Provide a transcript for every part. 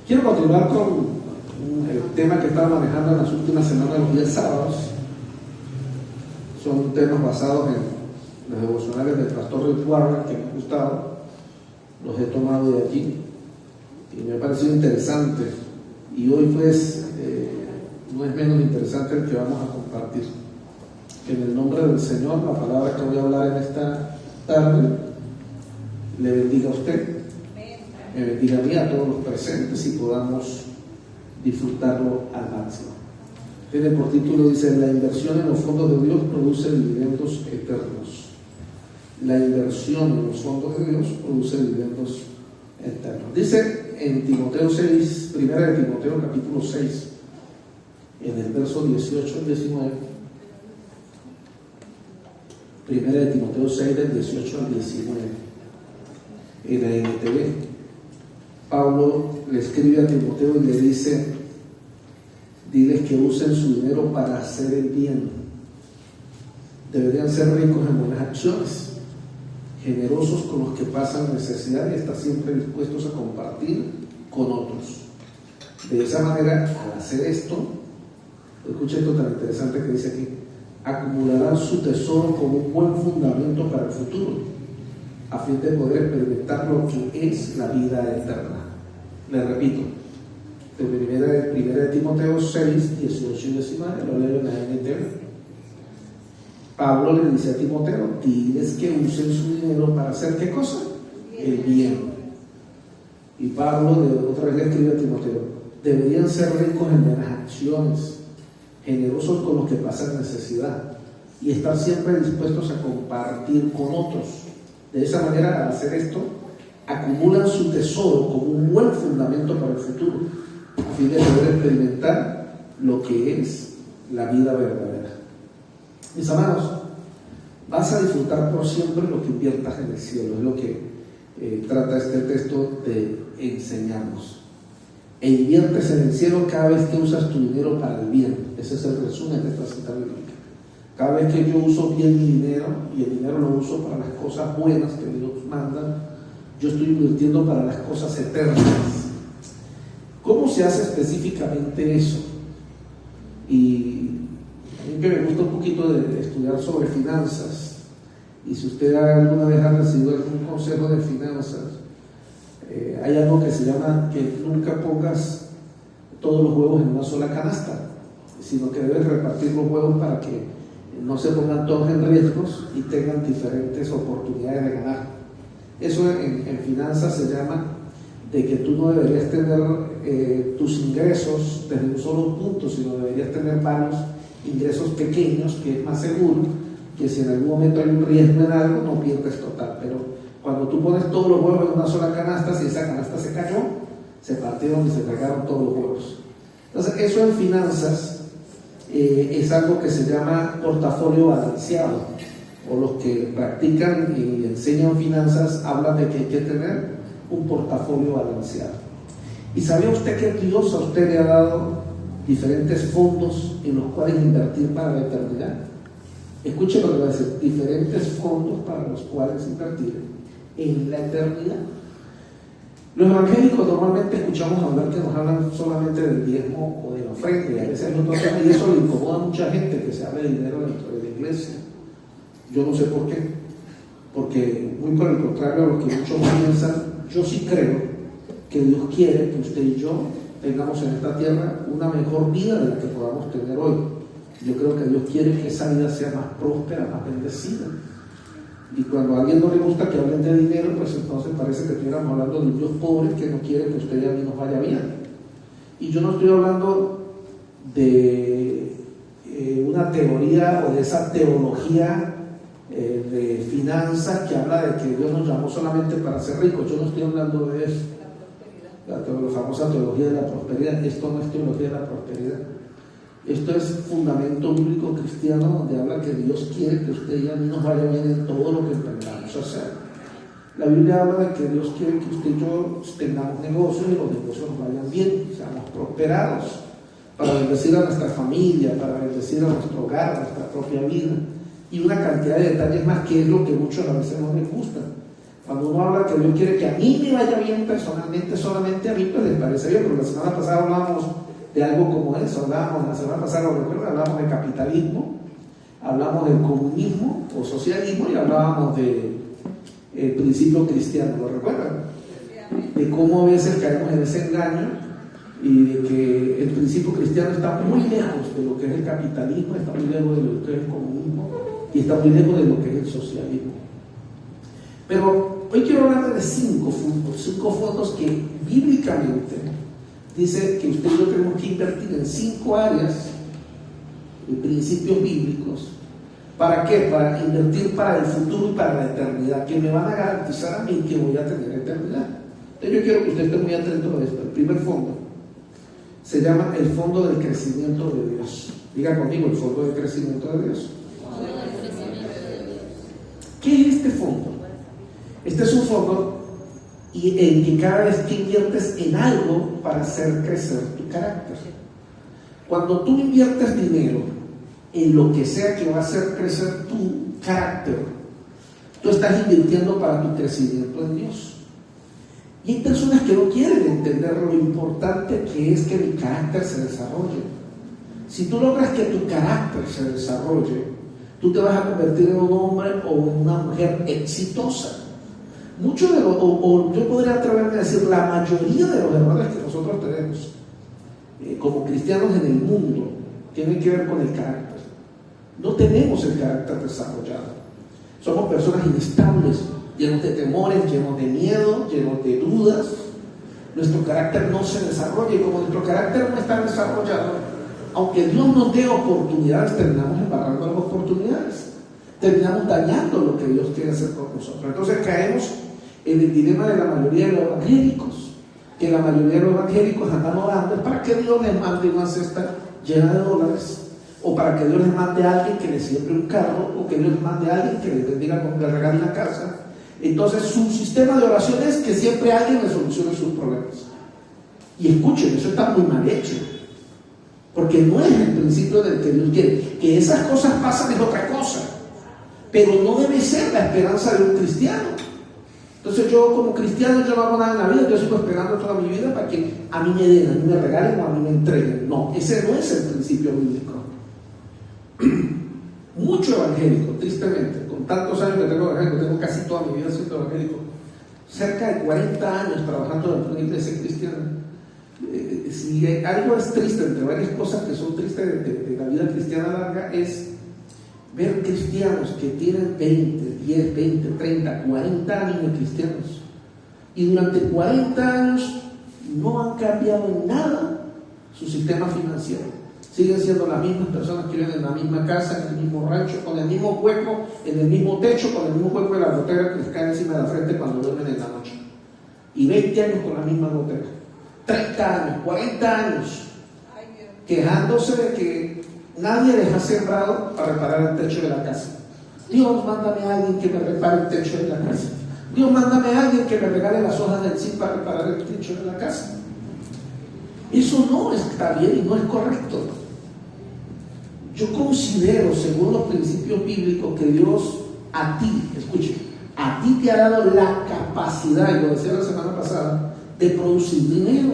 Quiero continuar con el tema que estaba manejando en las últimas semanas, los días sábados. Son temas basados en los devocionales del pastor Rick Warren que me han gustado. Los he tomado de allí y me ha parecido interesante. Y hoy pues no es menos interesante el que vamos a compartir. Que en el nombre del Señor, la palabra que voy a hablar en esta tarde le bendiga a usted, me bendiga a mí, a todos los presentes, y podamos disfrutarlo al máximo. Tiene por título, dice: la inversión en los fondos de Dios produce dividendos eternos. La inversión en los fondos de Dios produce dividendos eternos. Dice en Timoteo 6, primera de Timoteo capítulo 6, en el verso 18 al 19. Primera de Timoteo 6, del 18 al 19. En la NTV, Pablo le escribe a Timoteo y le dice: diles que usen su dinero para hacer el bien. Deberían ser ricos en buenas acciones, generosos con los que pasan necesidad y estar siempre dispuestos a compartir con otros. De esa manera, al hacer esto, escucha esto tan interesante que dice aquí: acumularán su tesoro como un buen fundamento para el futuro, a fin de poder experimentar lo que es la vida eterna. Le repito, primera de Timoteo 6, 18 y 19, lo leo en la NTV. Pablo le dice a Timoteo: diles que usen su dinero para hacer ¿qué cosa? El bien. Y Pablo otra vez le escribe a Timoteo: deberían ser ricos en buenas acciones, generosos con los que pasan necesidad y estar siempre dispuestos a compartir con otros. De esa manera, al hacer esto, acumulan su tesoro como un buen fundamento para el futuro, a fin de poder experimentar lo que es la vida verdadera. Mis amados, vas a disfrutar por siempre lo que inviertas en el cielo. Es lo que trata este texto de enseñarnos. E inviertes en el cielo cada vez que usas tu dinero para el bien. Ese es el resumen de esta cita bíblica. Cada vez que yo uso bien mi dinero, y el dinero lo uso para las cosas buenas que Dios manda, yo estoy invirtiendo para las cosas eternas. ¿Cómo se hace específicamente eso? Y a mí que me gusta un poquito de estudiar sobre finanzas, y si usted alguna vez ha recibido algún consejo de finanzas, hay algo que se llama que nunca pongas todos los huevos en una sola canasta, sino que debes repartir los huevos para que no se pongan todos en riesgos y tengan diferentes oportunidades de ganar. Eso en finanzas se llama de que tú no deberías tener tus ingresos desde un solo punto, sino deberías tener varios ingresos pequeños, que es más seguro que si en algún momento hay un riesgo en algo no pierdes total. Pero cuando tú pones todos los huevos en una sola canasta, si esa canasta se cayó, se partieron y se pegaron todos los huevos. Entonces eso en finanzas es algo que se llama portafolio balanceado, o los que practican y enseñan finanzas hablan de que hay que tener un portafolio balanceado. ¿Y sabía usted que Dios a usted le ha dado diferentes fondos en los cuales invertir para la eternidad? Escuche lo que va a decir: diferentes fondos para los cuales invertir en la eternidad. Los evangélicos normalmente escuchamos hablar que nos hablan solamente del diezmo o de la ofrenda, y a veces hay otros temas, y eso le incomoda a mucha gente que se hable de dinero dentro de la iglesia. Yo no sé por qué, porque muy por el contrario a lo que muchos piensan, yo sí creo que Dios quiere que usted y yo tengamos en esta tierra una mejor vida de la que podamos tener hoy. Yo creo que Dios quiere que esa vida sea más próspera, más bendecida. Y cuando a alguien no le gusta que hablen de dinero, pues entonces parece que estuviéramos hablando de un Dios pobre que no quiere que usted y a mí nos vaya bien. Y yo no estoy hablando de una teoría o de esa teología de finanzas que habla de que Dios nos llamó solamente para ser ricos. Yo no estoy hablando de eso. La famosa teología de la prosperidad. Esto no es teología de la prosperidad. Esto es fundamento bíblico cristiano, donde habla que Dios quiere que usted y a mí nos vaya bien en todo lo que emprendamos a hacer. La Biblia habla de que Dios quiere que usted y yo tengamos negocios y los negocios nos vayan bien, seamos prosperados, para bendecir a nuestra familia, para bendecir a nuestro hogar, a nuestra propia vida, y una cantidad de detalles más, que es lo que muchos a veces no les gusta. Cuando uno habla que Dios quiere que a mí me vaya bien personalmente, solamente a mí, pues les parece bien, pero la semana pasada hablábamos de algo como eso, la semana pasada, lo recuerdo, hablamos de capitalismo, hablamos del comunismo o socialismo y hablábamos del principio cristiano, ¿lo recuerdan? De cómo a veces caemos en ese engaño y de que el principio cristiano está muy lejos de lo que es el capitalismo, está muy lejos de lo que es el comunismo y está muy lejos de lo que es el socialismo. Pero hoy quiero hablar de 5 fondos que bíblicamente dice que usted y yo tenemos que invertir en 5 áreas de principios bíblicos. ¿Para qué? Para invertir para el futuro y para la eternidad, que me van a garantizar a mí que voy a tener eternidad. Entonces yo quiero que usted esté muy atento a esto. El primer fondo se llama el Fondo del Crecimiento de Dios. Diga conmigo, el Fondo del Crecimiento de Dios. ¿Qué es este fondo? Este es un fondo en que cada vez que inviertes en algo para hacer crecer tu carácter. Cuando tú inviertes dinero en lo que sea que va a hacer crecer tu carácter, tú estás invirtiendo para tu crecimiento en Dios. Y hay personas que no quieren entender lo importante que es que mi carácter se desarrolle. Si tú logras que tu carácter se desarrolle, tú te vas a convertir en un hombre o en una mujer exitosa. Mucho de lo, o yo podría atreverme a decir, la mayoría de los errores que nosotros tenemos como cristianos en el mundo tienen que ver con el carácter. No tenemos el carácter desarrollado. Somos personas inestables, llenos de temores, llenos de miedo, llenos de dudas. Nuestro carácter no se desarrolla y como nuestro carácter no está desarrollado, aunque Dios nos dé oportunidades, terminamos embarrando las oportunidades, terminamos dañando lo que Dios quiere hacer con nosotros. Entonces caemos en el dilema de la mayoría de los evangélicos, que la mayoría de los evangélicos andan orando para que Dios les mande una cesta llena de dólares, o para que Dios les mande a alguien que les siembre un carro, o que Dios les mande a alguien que les bendiga con que le regale una casa. Entonces su sistema de oración es que siempre alguien les solucione sus problemas. Y escuchen, eso está muy mal hecho, porque no es el principio del que Dios quiere. Que esas cosas pasan es otra cosa, pero no debe ser la esperanza de un cristiano. Entonces yo como cristiano yo no hago nada en la vida, yo sigo esperando toda mi vida para que a mí me den, a mí me regalen o a mí me entreguen. No, ese no es el principio bíblico. Mucho evangélico, tristemente, con tantos años que tengo evangélico, tengo casi toda mi vida siendo evangélico, cerca de 40 años trabajando en una iglesia cristiana. Si algo es triste, entre varias cosas que son tristes de la vida cristiana larga, es ver cristianos que tienen 20, 10, 20, 30, 40 años de cristianos y durante 40 años no han cambiado en nada su sistema financiero. Siguen siendo las mismas personas que viven en la misma casa, en el mismo rancho, con el mismo hueco, en el mismo techo, con el mismo hueco de la gotera que les cae encima de la frente cuando duermen en la noche. Y 20 años con la misma gotera. 30 años, 40 años, quejándose de que nadie les ha sembrado para reparar el techo de la casa. Dios, mándame a alguien que me repare el techo de la casa. Dios, mándame a alguien que me regale las hojas del zinc para reparar el techo de la casa. Eso no está bien y no es correcto. Yo considero, según los principios bíblicos, que Dios a ti, escuche, a ti te ha dado la capacidad, y lo decía la semana pasada, de producir dinero.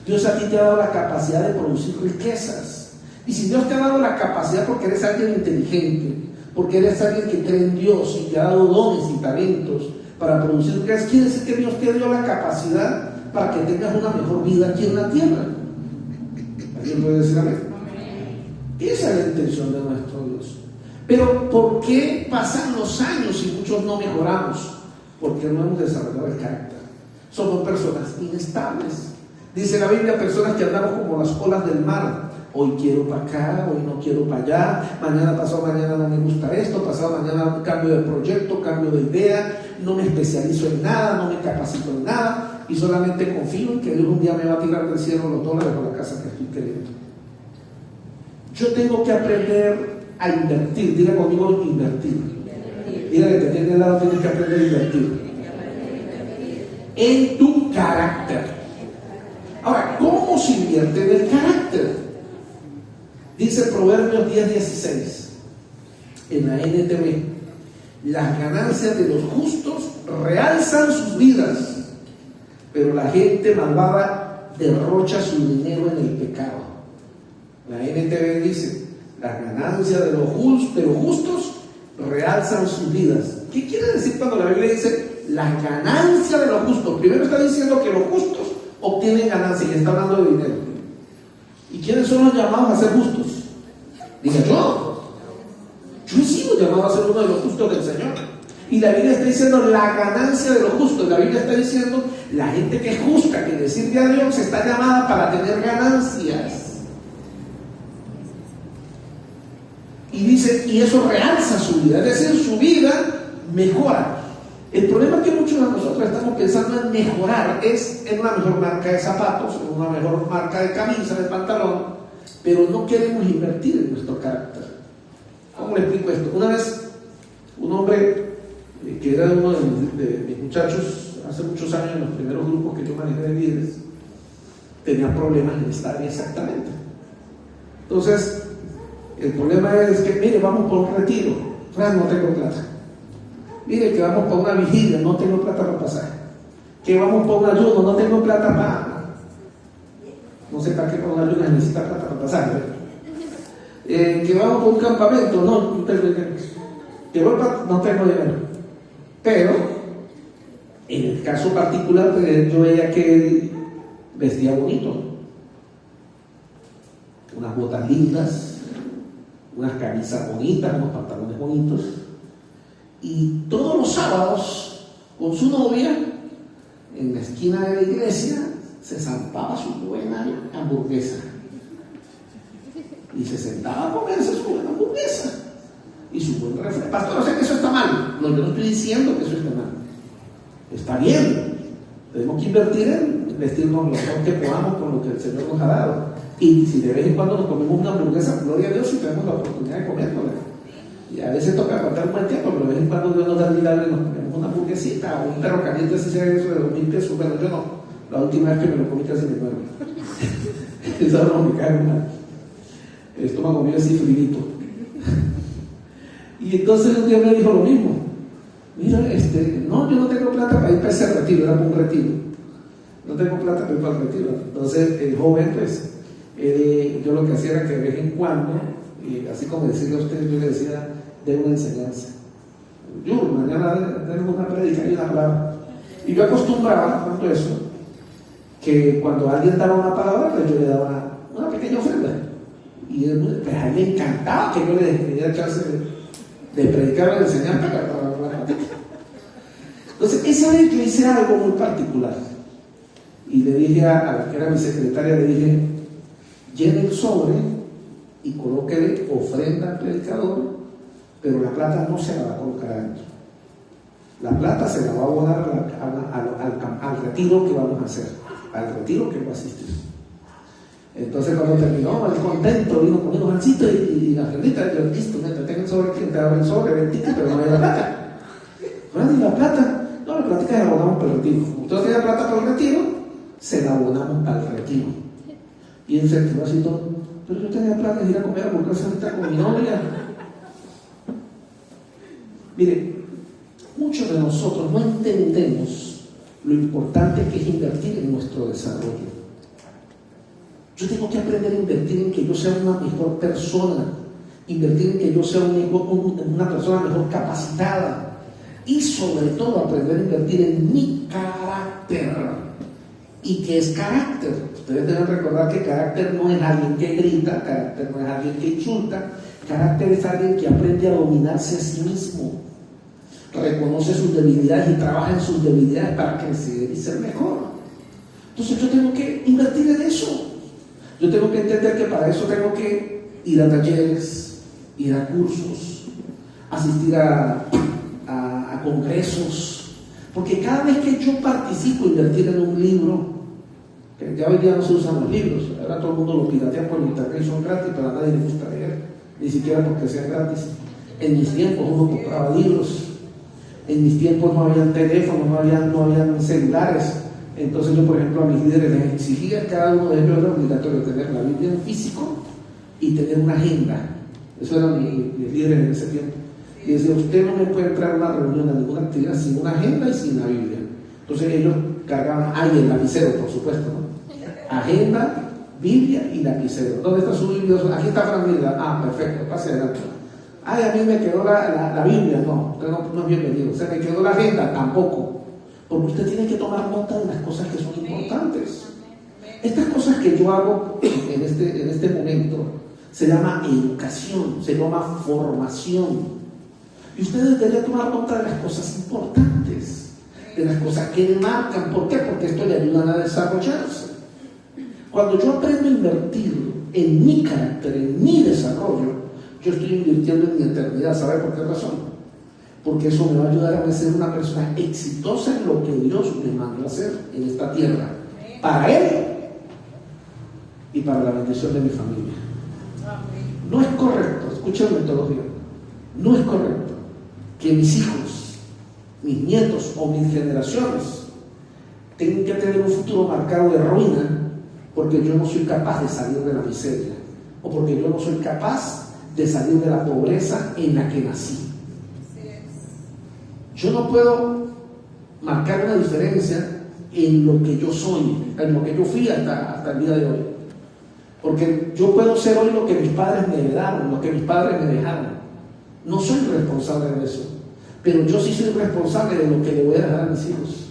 Dios a ti te ha dado la capacidad de producir riquezas. Y si Dios te ha dado la capacidad porque eres alguien inteligente, porque eres alguien que cree en Dios y te ha dado dones y talentos para producir riquezas, quiere decir que Dios te dio la capacidad para que tengas una mejor vida aquí en la tierra. ¿Alguien puede decir amén? Esa es la intención de nuestro Dios. Pero ¿por qué pasan los años y muchos no mejoramos? Porque no hemos desarrollado el carácter. Somos personas inestables. Dice la Biblia, personas que andamos como las olas del mar. Hoy quiero para acá, hoy no quiero para allá, mañana pasado mañana no me gusta esto, pasado mañana cambio de proyecto, cambio de idea, no me especializo en nada, no me capacito en nada y solamente confío en que Dios un día me va a tirar del cielo los dólares por la casa que estoy queriendo. Yo tengo que aprender a invertir. Diga conmigo, invertir. Dígale que tiene al lado, tienes que aprender a invertir en tu carácter. Ahora, ¿cómo se invierte en el carácter? Dice Proverbios 10:16 en la NTV: Las ganancias de los justos realzan sus vidas, pero la gente malvada derrocha su dinero en el pecado. La NTV dice, las ganancias de los justos realzan sus vidas. ¿Qué quiere decir cuando la Biblia dice las ganancias de los justos? Primero está diciendo que los justos obtienen ganancias y está hablando de dinero. ¿Y quiénes son los llamados a ser justos? Diga yo he sido llamado a ser uno de los justos del Señor. Y la Biblia está diciendo la ganancia de los justos. La Biblia está diciendo la gente que es justa, que le sirve a Dios, está llamada para tener ganancias. Y dice, y eso realza su vida, es decir, su vida mejora. El problema es que muchos de nosotros estamos pensando en mejorar, es en una mejor marca de zapatos, en una mejor marca de camisa, de pantalón, pero no queremos invertir en nuestro carácter. ¿Cómo le explico esto? Una vez, un hombre que era uno de mis muchachos, hace muchos años, en los primeros grupos que yo manejé de líderes, tenía problemas en esta área exactamente. Entonces, el problema es que, mire, vamos por un retiro, no tengo plata. Mire, que vamos por una vigilia, no tengo plata para pasaje. Que vamos por un ayuno, no tengo plata para... No sé para qué por un ayuno necesita plata para pasaje. Que vamos por un campamento, no tengo dinero. Que voy para... no tengo dinero. Pero, en el caso particular, yo veía que él vestía bonito. Unas botas lindas, unas camisas bonitas, unos pantalones bonitos, y todos los sábados con su novia en la esquina de la iglesia se zampaba su buena hamburguesa y se sentaba a comerse su buena hamburguesa y su buen refresco. Pastor, o sea que eso está mal. No, yo no estoy diciendo que eso está mal, está bien. Tenemos que invertir en vestirnos lo mejor que podamos con lo que el Señor nos ha dado. Y si de vez en cuando nos comemos una hamburguesa, gloria a Dios, si tenemos la oportunidad de comérnosla. Y a veces toca aguantar un buen tiempo, pero de vez en cuando Dios nos da el milagro y nos comemos una hamburguesita o un perro caliente, si sea eso de 2,000 pesos. Bueno, yo no. La última vez que me lo comí casi me muero. Eso no me cae mal. El estómago mío así fridito. Y entonces un día me dijo lo mismo. Mira, no, yo no tengo plata para ir para ese retiro, era para un retiro. No tengo plata para ir para el retiro. Entonces el joven, pues, yo lo que hacía era que de vez en cuando, y así como decirle a usted, yo le decía, de una enseñanza. Yo, mañana tengo una predica y una palabra. Y yo acostumbraba, tanto eso, que cuando alguien daba una palabra, pues yo le daba una pequeña ofrenda. Y pues a él le encantaba que yo le diera chance de predicar o de enseñar para la práctica. Entonces, esa vez yo hice algo muy particular. Y le dije a la que era mi secretaria, le dije, llene el sobre y colóquele ofrenda al predicador, pero la plata no se la va a colocar adentro. La plata se la va a abonar al retiro que vamos a hacer, al retiro que va a asistir. Entonces cuando terminó, el contento, vino conmigo Jancito y la ofrendita, yo listo, tengo el sobre, ¿quién te da el sobre? Bendito, pero no hay la plata. ¿Verdad? ¿Y la plata? No, la plata la abonamos para el retiro. Usted tiene plata para el retiro, se la abonamos para el retiro. Y él se quedó así todo, pero yo tenía plata de ir a comer a hamburguesa ahorita con mi novia. Mire, muchos de nosotros no entendemos lo importante que es invertir en nuestro desarrollo. Yo tengo que aprender a invertir en que yo sea una mejor persona, invertir en que yo sea una persona mejor capacitada y sobre todo aprender a invertir en mi carácter. ¿Y qué es carácter? Ustedes deben recordar que carácter no es alguien que grita, carácter no es alguien que insulta, carácter es alguien que aprende a dominarse a sí mismo, reconoce sus debilidades y trabaja en sus debilidades para crecer y ser mejor. Entonces yo tengo que invertir en eso. Yo tengo que entender que para eso tengo que ir a talleres, ir a cursos, asistir a congresos, porque cada vez que yo participo, invertir en un libro, que ya hoy día no se usan los libros, ahora todo el mundo lo piratea por internet y son gratis, pero a nadie le gusta leer, ni siquiera porque sean gratis. En mis tiempos uno compraba libros, en mis tiempos no habían teléfonos, no habían celulares. Entonces yo, por ejemplo, a mis líderes les exigía a cada uno de ellos era obligatorio tener la Biblia en físico y tener una agenda. Eso eran mis líderes en ese tiempo. Y decía, usted no me puede entrar a una reunión, a ninguna actividad sin una agenda y sin la Biblia. Entonces ellos cargaban ahí el lapicero, por supuesto, ¿no? Agenda, Biblia y lapicero. ¿Dónde está su Biblia? Aquí está Fran Mirda. Ah, perfecto, pase adelante. Ay, a mí me quedó la Biblia. No, usted no es bienvenido. Se me quedó la agenda, tampoco. Porque usted tiene que tomar nota de las cosas que son importantes. Estas cosas que yo hago en este momento se llama educación, se llama formación. Y ustedes deben tomar nota de las cosas importantes, de las cosas que le marcan. ¿Por qué? Porque esto le ayuda a desarrollarse. Cuando yo aprendo a invertir en mi carácter, en mi desarrollo, yo estoy invirtiendo en mi eternidad. ¿Sabe por qué razón? Porque eso me va a ayudar a ser una persona exitosa en lo que Dios me mandó a hacer en esta tierra, para Él y para la bendición de mi familia. No es correcto, escúchenme todos bien, no es correcto que mis hijos, mis nietos o mis generaciones tengan que tener un futuro marcado de ruina porque yo no soy capaz de salir de la miseria o porque yo no soy capaz de salir de la pobreza en la que nací. Yo no puedo marcar una diferencia en lo que yo soy, en lo que yo fui hasta el día de hoy. Porque yo puedo ser hoy lo que mis padres me heredaron, lo que mis padres me dejaron. No soy responsable de eso, pero yo sí soy responsable de lo que le voy a dejar a mis hijos.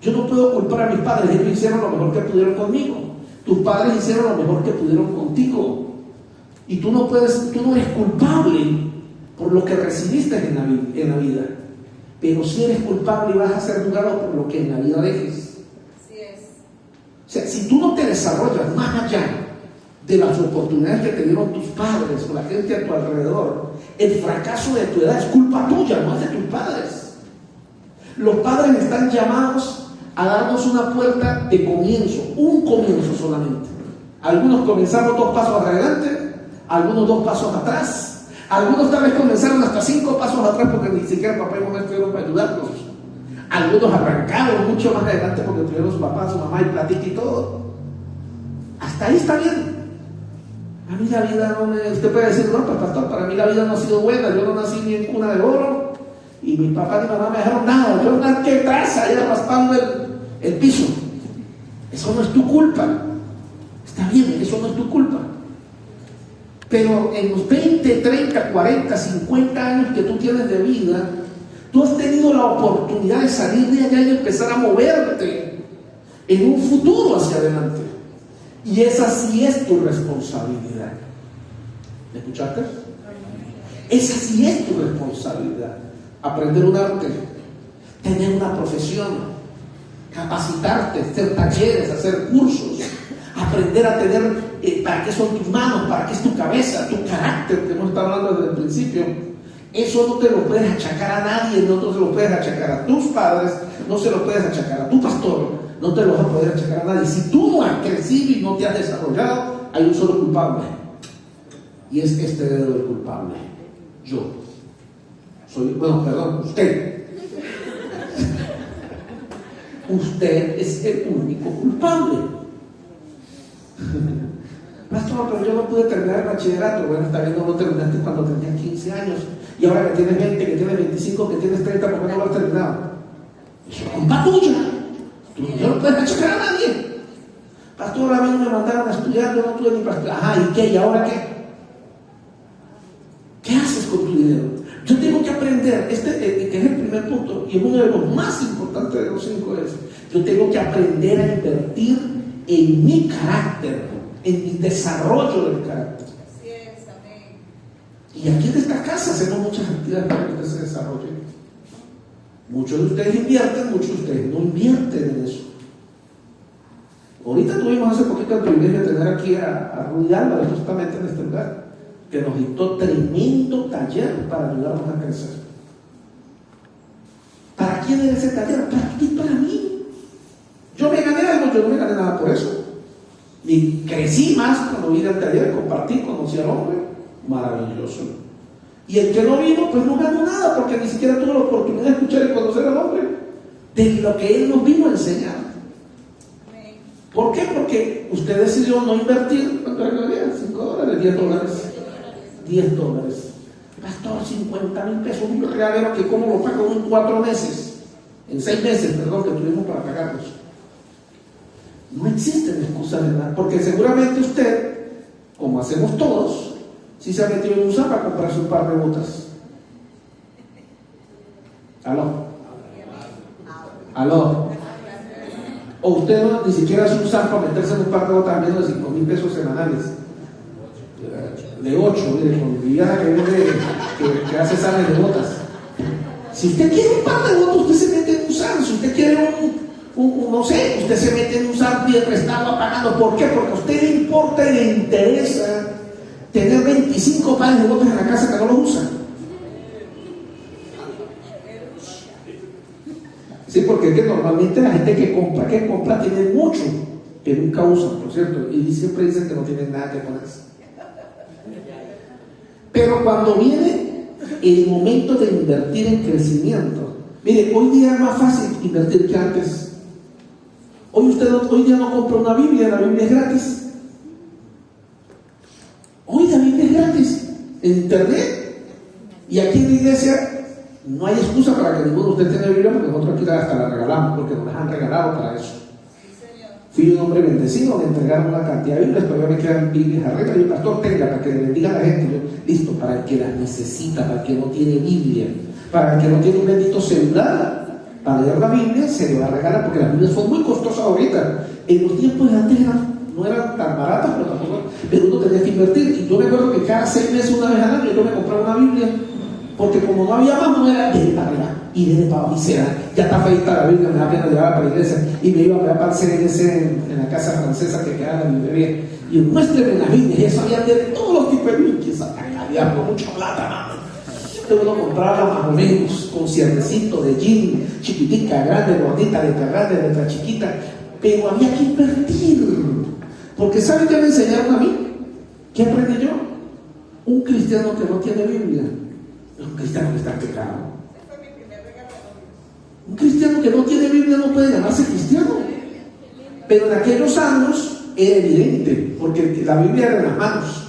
Yo no puedo culpar a mis padres, ellos hicieron lo mejor que pudieron conmigo. Tus padres hicieron lo mejor que pudieron contigo. Y tú no eres culpable por lo que recibiste en la vida, pero si eres culpable y vas a ser juzgado por lo que en la vida dejes. Así es. O sea, si tú no te desarrollas más allá de las oportunidades que te dieron tus padres o la gente a tu alrededor, el fracaso de tu edad es culpa tuya, no es de tus padres. Los padres están llamados a darnos una puerta de comienzo, un comienzo solamente. Algunos comenzamos 2 pasos adelante, algunos 2 pasos atrás. Algunos tal vez comenzaron hasta 5 pasos atrás porque ni siquiera papá y mamá estuvieron para ayudarlos. Algunos arrancaron mucho más adelante porque tuvieron su papá, su mamá y platita y todo. Hasta ahí está bien. A mí la vida no me... Usted puede decir, no, pues pastor, para mí la vida no ha sido buena. Yo no nací ni en cuna de oro y mi papá ni mamá me dejaron nada. Yo nací que traza, ahí raspando el piso. Eso no es tu culpa. Está bien, eso no es tu culpa. Pero en los 20, 30, 40, 50 años que tú tienes de vida, tú has tenido la oportunidad de salir de allá y empezar a moverte en un futuro hacia adelante. Y esa sí es tu responsabilidad. ¿Me escuchaste? Esa sí es tu responsabilidad. Aprender un arte, tener una profesión, capacitarte, hacer talleres, hacer cursos, aprender a tener para qué son tus manos, para qué es tu cabeza, tu carácter, que hemos estado hablando desde el principio. Eso no te lo puedes achacar a nadie, no te lo puedes achacar a tus padres, no se lo puedes achacar a tu pastor, no te lo vas a poder achacar a nadie. Si tú no has crecido y no te has desarrollado, hay un solo culpable, y es este dedo del culpable, yo. Usted. Usted es el único culpable. Pastor, pero yo no pude terminar el bachillerato. Bueno, está bien, no lo terminaste cuando tenías 15 años y ahora que tienes 20, que tienes 25, que tienes 30, ¿por qué no lo has terminado? Eso es culpa tuya. Tú no lo puedes achacar a nadie. Pastor, a mí no me mandaron a estudiar, yo no tuve ni para estudiar. Ajá, ¿y qué? ¿Y ahora qué? ¿Qué haces con tu dinero? Yo tengo que aprender, que es el primer punto y uno de los más importantes de los 5 es, yo tengo que aprender a invertir en mi carácter, en mi desarrollo del carácter. Así es, amén. Y aquí en esta casa hacemos muchas actividades para que usted se desarrolle. Muchos de ustedes invierten, muchos de ustedes no invierten en eso. Ahorita tuvimos hace poquito el privilegio de tener aquí a Rudy Álvarez justamente en este lugar, que nos dictó tremendo taller para ayudarnos a crecer. ¿Para quién era ese taller? Para ti y para mí. Yo me gané algo, yo no me gané nada por eso. Y crecí más cuando vine al taller, compartí, conocí al hombre, maravilloso. Y el que no vino, pues no ganó nada, porque ni siquiera tuvo la oportunidad de escuchar y conocer al hombre, de lo que él nos vino a enseñar. ¿Por qué? Porque usted decidió no invertir, ¿cuánto era que valía? $5, $10. $10. Pastor, 50,000 pesos, un regalero que cómo lo pago en 4 meses, en 6 meses, perdón, que tuvimos para pagarlos. No existen excusas de nada, porque seguramente usted, como hacemos todos, sí se ha metido en un zap para comprarse un par de botas. ¿Aló? O usted no, ni siquiera hace un zap para meterse en un par de botas menos de 5,000 pesos semanales. De 8, mire, con Viviana que hace sales de botas. Si usted quiere un par de botas, usted se mete en un zap. Si usted quiere no sé, usted se mete en un zap bien prestado pagando. ¿Por qué? Porque a usted le importa y le interesa tener 25 pares de botas en la casa que no los usa. Sí, porque es que normalmente la gente que compra tiene mucho que nunca usan, por cierto, y siempre dicen que no tienen nada que ponerse. Pero cuando viene el momento de invertir en crecimiento, mire, hoy día es más fácil invertir que antes. Hoy día no compra una Biblia, la Biblia es gratis. Hoy la Biblia es gratis en internet, y aquí en la iglesia no hay excusa para que ninguno de ustedes tenga Biblia, porque nosotros aquí hasta la regalamos, porque nos las han regalado para eso. Fui un hombre bendecido, me entregaron una cantidad de Biblias, todavía me quedan Biblias arriba. Y el pastor, tenga, para que le bendiga a la gente. Yo, listo, para el que las necesita, para el que no tiene Biblia, para el que no tiene un bendito celular para leer la Biblia, se le va a regalar, porque las Biblias son muy costosas ahorita. En los tiempos de antes no eran tan baratas, pero uno tenía que invertir. Y yo me acuerdo que cada 6 meses, una vez al año, yo me compraba una Biblia, porque como no había más, no era de para arriba y de para abajo, ya está feita la Biblia, me da pena llevarla para la iglesia, y me iba a para en la casa francesa que quedaba en la librería, y muéstreme las Biblias, y eso había de todos los tipos de Biblias, había por mucha plata, mano. Yo no compraba más o menos, con ciernecito de jean, chiquitica, grande, gordita, letra grande, letra chiquita, pero había que invertir, porque ¿saben qué me enseñaron a mí? ¿Qué aprendí yo? Un cristiano que no tiene Biblia es un cristiano que está en pecado. Un cristiano que no tiene Biblia no puede llamarse cristiano. Pero en aquellos años era evidente, porque la Biblia era en las manos.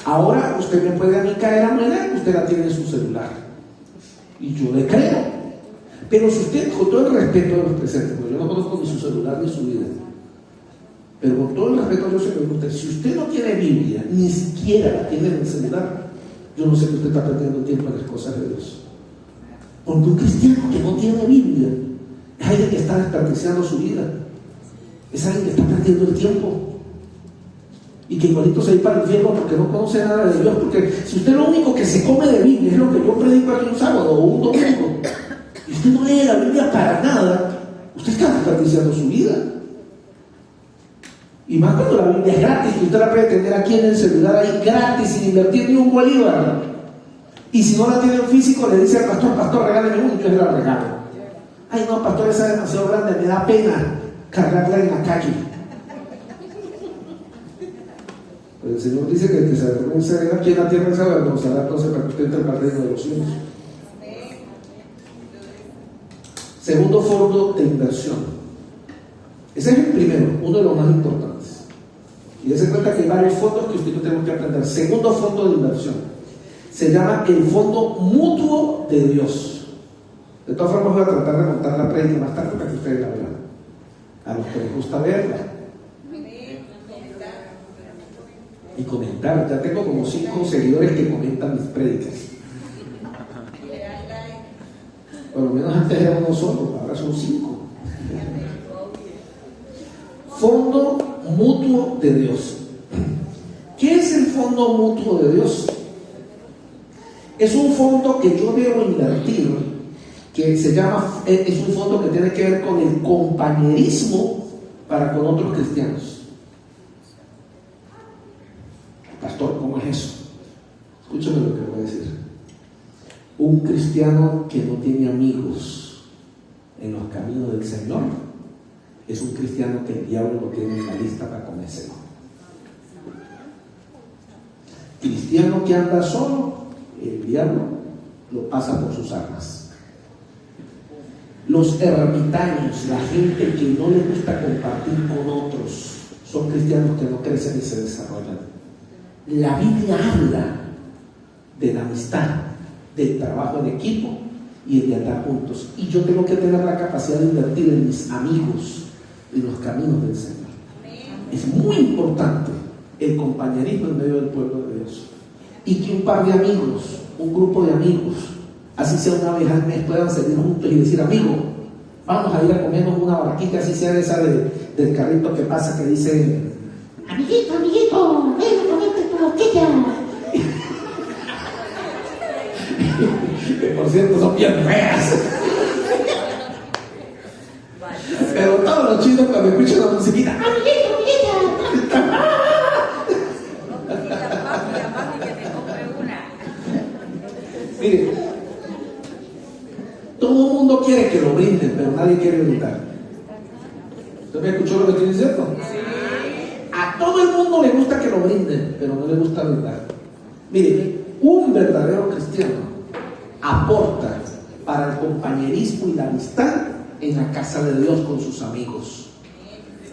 Ahora usted me puede a mí caer a moneda, usted la tiene en su celular, y yo le creo. Pero si usted, con todo el respeto de los presentes, porque yo no conozco ni su celular ni su vida, pero con todo el respeto yo sé que usted, si usted no tiene Biblia, ni siquiera la tiene en el celular, yo no sé que usted está perdiendo tiempo en las cosas de Dios. Porque un cristiano que no tiene Biblia es alguien que está desperdiciando su vida, es alguien que está perdiendo el tiempo, y que igualito se va para el infierno porque no conoce nada de Dios. Porque si usted lo único que se come de Biblia es lo que yo predico aquí un sábado o un domingo, y usted no lee la Biblia para nada, usted está desperdiciando su vida. Y más cuando la Biblia es gratis, y usted la puede tener aquí en el celular ahí gratis, sin invertir ni un bolívar. Y si no la tiene en físico, le dice al pastor, regáleme uno, y yo le la regalo. Ay no, pastor, esa es demasiado grande, me da pena cargarla en la calle. Pero el Señor dice que el que se avergüenza de aquí en la tierra se avergonzará entonces para que usted entre al reino de los cielos. Segundo fondo de inversión. Ese es el primero, uno de los más importantes. Y dése cuenta que hay varios fondos que usted y yo tenemos que aprender. Segundo fondo de inversión se llama el fondo mutuo de Dios. De todas formas voy a tratar de montar la prédica más tarde para que ustedes la vean, a los que les gusta verla y comentar. Ya tengo como 5 seguidores que comentan mis prédicas. Por lo menos antes era uno solo, ahora son 5. Fondo mutuo de Dios. ¿Qué es el fondo mutuo de Dios? Es un fondo que yo debo invertir, que se llama, es un fondo que tiene que ver con el compañerismo para con otros cristianos. Pastor, ¿cómo es eso? Escúchame lo que voy a decir. Un cristiano que no tiene amigos en los caminos del Señor es un cristiano que el diablo lo tiene en la lista para comérselo. Cristiano que anda solo, el diablo lo pasa por sus armas. Los ermitaños, la gente que no le gusta compartir con otros, son cristianos que no crecen y se desarrollan. La Biblia habla de la amistad, del trabajo en equipo y el de andar juntos. Y yo tengo que tener la capacidad de invertir en mis amigos, en los caminos del Señor. Es muy importante el compañerismo en medio del pueblo de Dios. Y que un par de amigos, un grupo de amigos, así sea una vez al mes, puedan salir juntos y decir: amigo, vamos a ir a comernos una barquita, así sea esa del carrito que pasa que dice: amiguito, amiguito, ven a comerte tu barquita. Que por cierto son bien feas. Pero todos los chinos cuando escuchan la musiquita: amiguito, amiguita. Mire, todo el mundo quiere que lo brinden, pero nadie quiere brindar. ¿Usted me escuchó lo que estoy diciendo? A todo el mundo le gusta que lo brinden, pero no le gusta brindar. Mire, un verdadero cristiano aporta para el compañerismo y la amistad en la casa de Dios con sus amigos,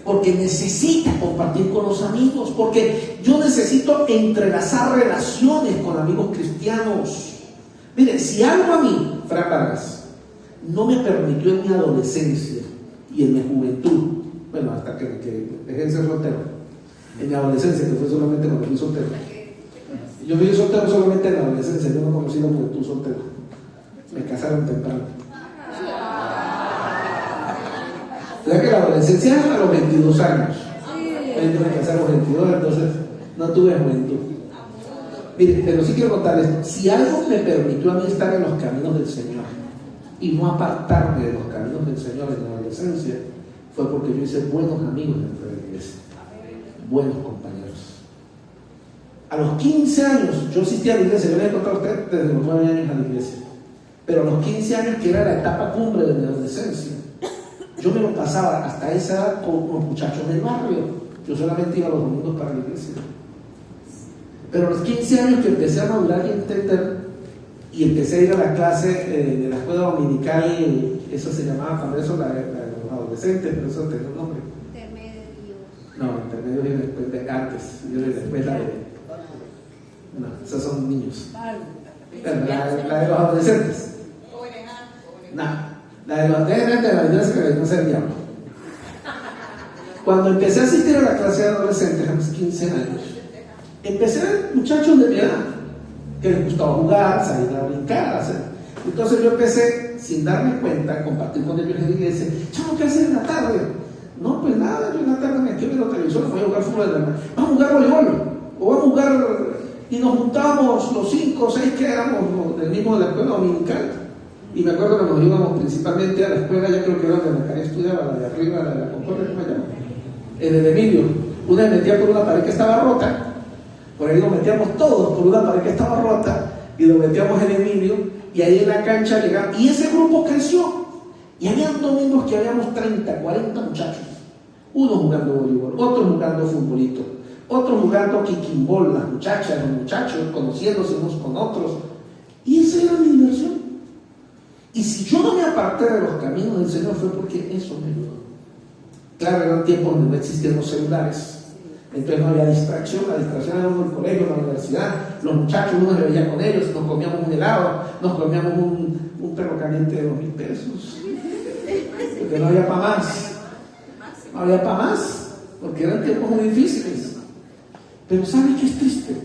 porque necesita compartir con los amigos, porque yo necesito entrelazar relaciones con amigos cristianos. Mire, si algo a mí, Fran Vargas, no me permitió en mi adolescencia y en mi juventud, bueno, hasta que dejé de ser soltero, en mi adolescencia, que fue solamente cuando fui soltero. Yo fui soltero solamente en la adolescencia, yo no conocí la juventud soltero. Me casaron temprano. O sea que la adolescencia es a los 22 años. Me casé a los 22, entonces no tuve juventud. Mire, pero sí quiero contarles, si algo me permitió a mí estar en los caminos del Señor y no apartarme de los caminos del Señor en la adolescencia, fue porque yo hice buenos amigos dentro de la iglesia, buenos compañeros. A los 15 años, yo asistía a la iglesia, yo le he contado a usted desde los 9 años a la iglesia, pero a los 15 años, que era la etapa cumbre de mi adolescencia, yo me lo pasaba hasta esa edad con los muchachos del barrio. Yo solamente iba los domingos para la iglesia. Pero a los 15 años que empecé a madurar y entender, y empecé a ir a la clase de la escuela dominical, eso se llamaba cuando eso, la de los adolescentes, pero eso tenía un nombre. Intermedio. No, intermedio viene después de antes, yo después la de. No, esos son niños. La de los adolescentes. No, la de los adolescentes de la iglesia que no servía. Cuando empecé a asistir a la clase de adolescentes a mis 15 años, empecé a ver muchachos de mi edad que les gustaba jugar, salir a brincar, hacer. Entonces yo empecé, sin darme cuenta, a compartir con ellos en la iglesia. Chamo, ¿qué haces en la tarde? No, pues nada, yo en la tarde me quedo viendo televisión, voy a jugar fútbol, vamos a jugar voleibol, o vamos a jugar, y nos juntábamos los 5 o 6 que éramos del mismo de la escuela dominical. Y me acuerdo que nos íbamos principalmente a la escuela, ya creo que era donde Macaria estudiaba, la de arriba, la de la Concordia, ¿cómo se llama? En el Emilio. Una me metía por una pared que estaba rota. Por ahí nos metíamos todos por una pared que estaba rota y lo metíamos en Emilio, y ahí en la cancha llegamos, y ese grupo creció, y habían domingos que habíamos 30, 40 muchachos, unos jugando voleibol, otros jugando futbolito, otros jugando kickimball, las muchachas, los muchachos conociéndose unos con otros, y esa era mi diversión. Y si yo no me aparté de los caminos del Señor fue porque eso me ayudó. Claro, eran tiempos donde no existían los celulares. Entonces no había distracción, la distracción era uno en el colegio, en la universidad, los muchachos, uno se veía con ellos, nos comíamos un helado, nos comíamos un perro caliente de 2,000 pesos, porque no había para más, no había para más, porque eran tiempos muy difíciles. Pero ¿sabe qué es triste?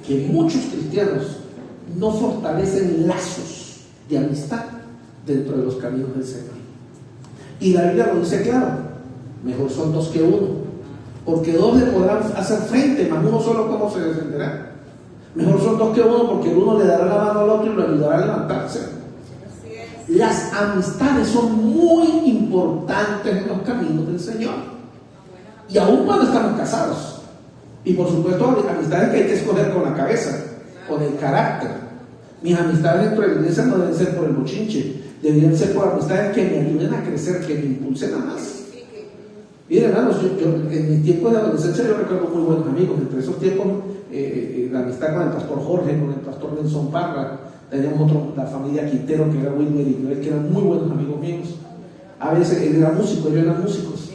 Que muchos cristianos no fortalecen lazos de amistad dentro de los caminos del Señor. Y la Biblia lo dice claro, mejor son 2 que 1. Porque 2 le podrán hacer frente, más uno solo, ¿cómo se defenderá? Mejor son 2 que 1, porque el uno le dará la mano al otro y lo ayudará a levantarse. Las amistades son muy importantes en los caminos del Señor. Y aún cuando estamos casados. Y por supuesto, amistades que hay que escoger con la cabeza, con el carácter. Mis amistades dentro de la iglesia no deben ser por el bochinche, deberían ser por amistades que me ayuden a crecer, que me impulsen a más. Miren, hermanos, yo en mi tiempo de adolescencia yo recuerdo muy buenos amigos. Entre esos tiempos, la amistad con el pastor Jorge, con el pastor Nelson Parra, teníamos la familia Quintero, que era Wilmer y Joel, que eran muy buenos amigos míos. A veces él era músico, ellos eran músicos.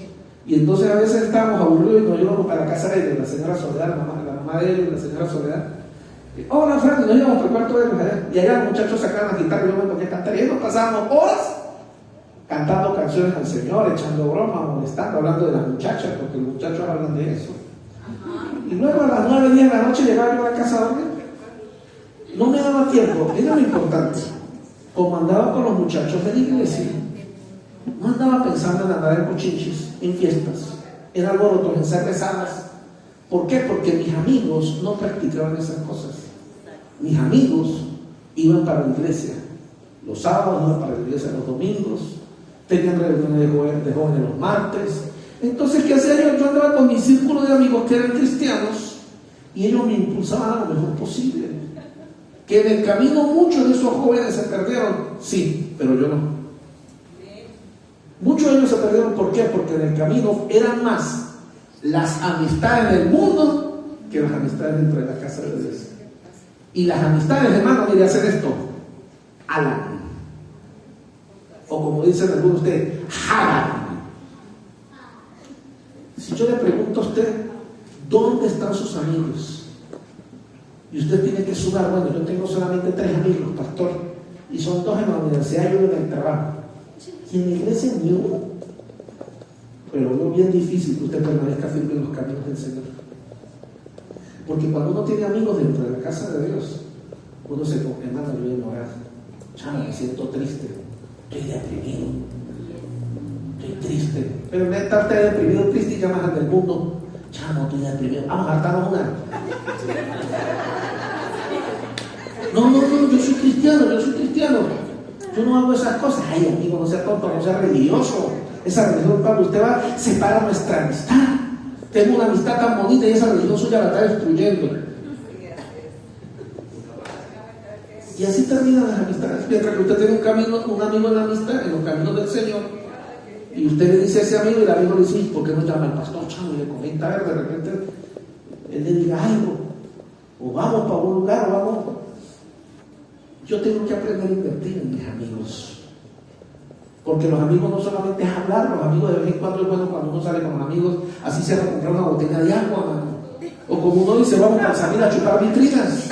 Y entonces a veces estábamos aburridos y nos íbamos para la casa de la señora Soledad, la mamá de él, la señora Soledad. Hola, Frank, nos íbamos por el cuarto de los allá. Y allá los muchachos sacaban la guitarra y yo me ponía a cantar. Y ahí nos pasábamos horas cantando canciones al Señor, echando bromas, molestando, hablando de las muchachas, porque los muchachos hablan de eso. Y luego a las 9, 10 de la noche llegaba yo a la casa a dormir. No me daba tiempo, era lo importante. Como andaba con los muchachos de la iglesia, no andaba pensando en andar en cochinches, en fiestas, en alborotos, en cervezadas. ¿Por qué? Porque mis amigos no practicaban esas cosas. Mis amigos iban para la iglesia. Los sábados iban para la iglesia los domingos. Tenían reuniones de jóvenes los martes. Entonces, ¿qué hacía yo? Yo andaba con mi círculo de amigos que eran cristianos y ellos me impulsaban a lo mejor posible. Que en el camino muchos de esos jóvenes se perdieron. Sí, pero yo no. Muchos de ellos se perdieron. ¿Por qué? Porque en el camino eran más las amistades del mundo que las amistades dentro de la casa de Dios. Y las amistades, hermano, mire, hacer esto, jalan. O como dicen algunos de ustedes, jalan. Si yo le pregunto a usted, ¿dónde están sus amigos? Y usted tiene que sumar, bueno, yo tengo solamente 3 amigos, pastor, y son 2 en la universidad y 1 en el trabajo. Y en la iglesia ni uno. Pero es bien difícil que usted permanezca firme en los caminos del Señor. Porque cuando uno tiene amigos dentro de la casa de Dios, uno se pone, hermano, yo voy a orar. Chama, me siento triste, estoy deprimido, estoy triste. Pero en vez de estarte deprimido, triste, y llamas al del mundo, chamo, estoy deprimido, vamos a hartarnos una. No, yo soy cristiano. Yo no hago esas cosas. Ay, amigo, no sea tonto, no sea religioso. Esa religión, cuando usted va, separa nuestra amistad. Tengo una amistad tan bonita y esa religión suya la está destruyendo. Y así terminan las amistades. Mientras que usted tiene un amigo en la amistad, en los caminos del Señor, y usted le dice a ese amigo, y el amigo le dice, ¿por qué no llama al pastor chamo? Y le comenta a él, de repente él le diga algo, o vamos para un lugar, o vamos. Yo tengo que aprender a invertir en mis amigos. Porque los amigos no solamente es hablar, los amigos de vez en cuando es bueno cuando uno sale con los amigos, así se va a comprar una botella de agua, mano. O como uno dice, vamos para salir a chupar vitrinas.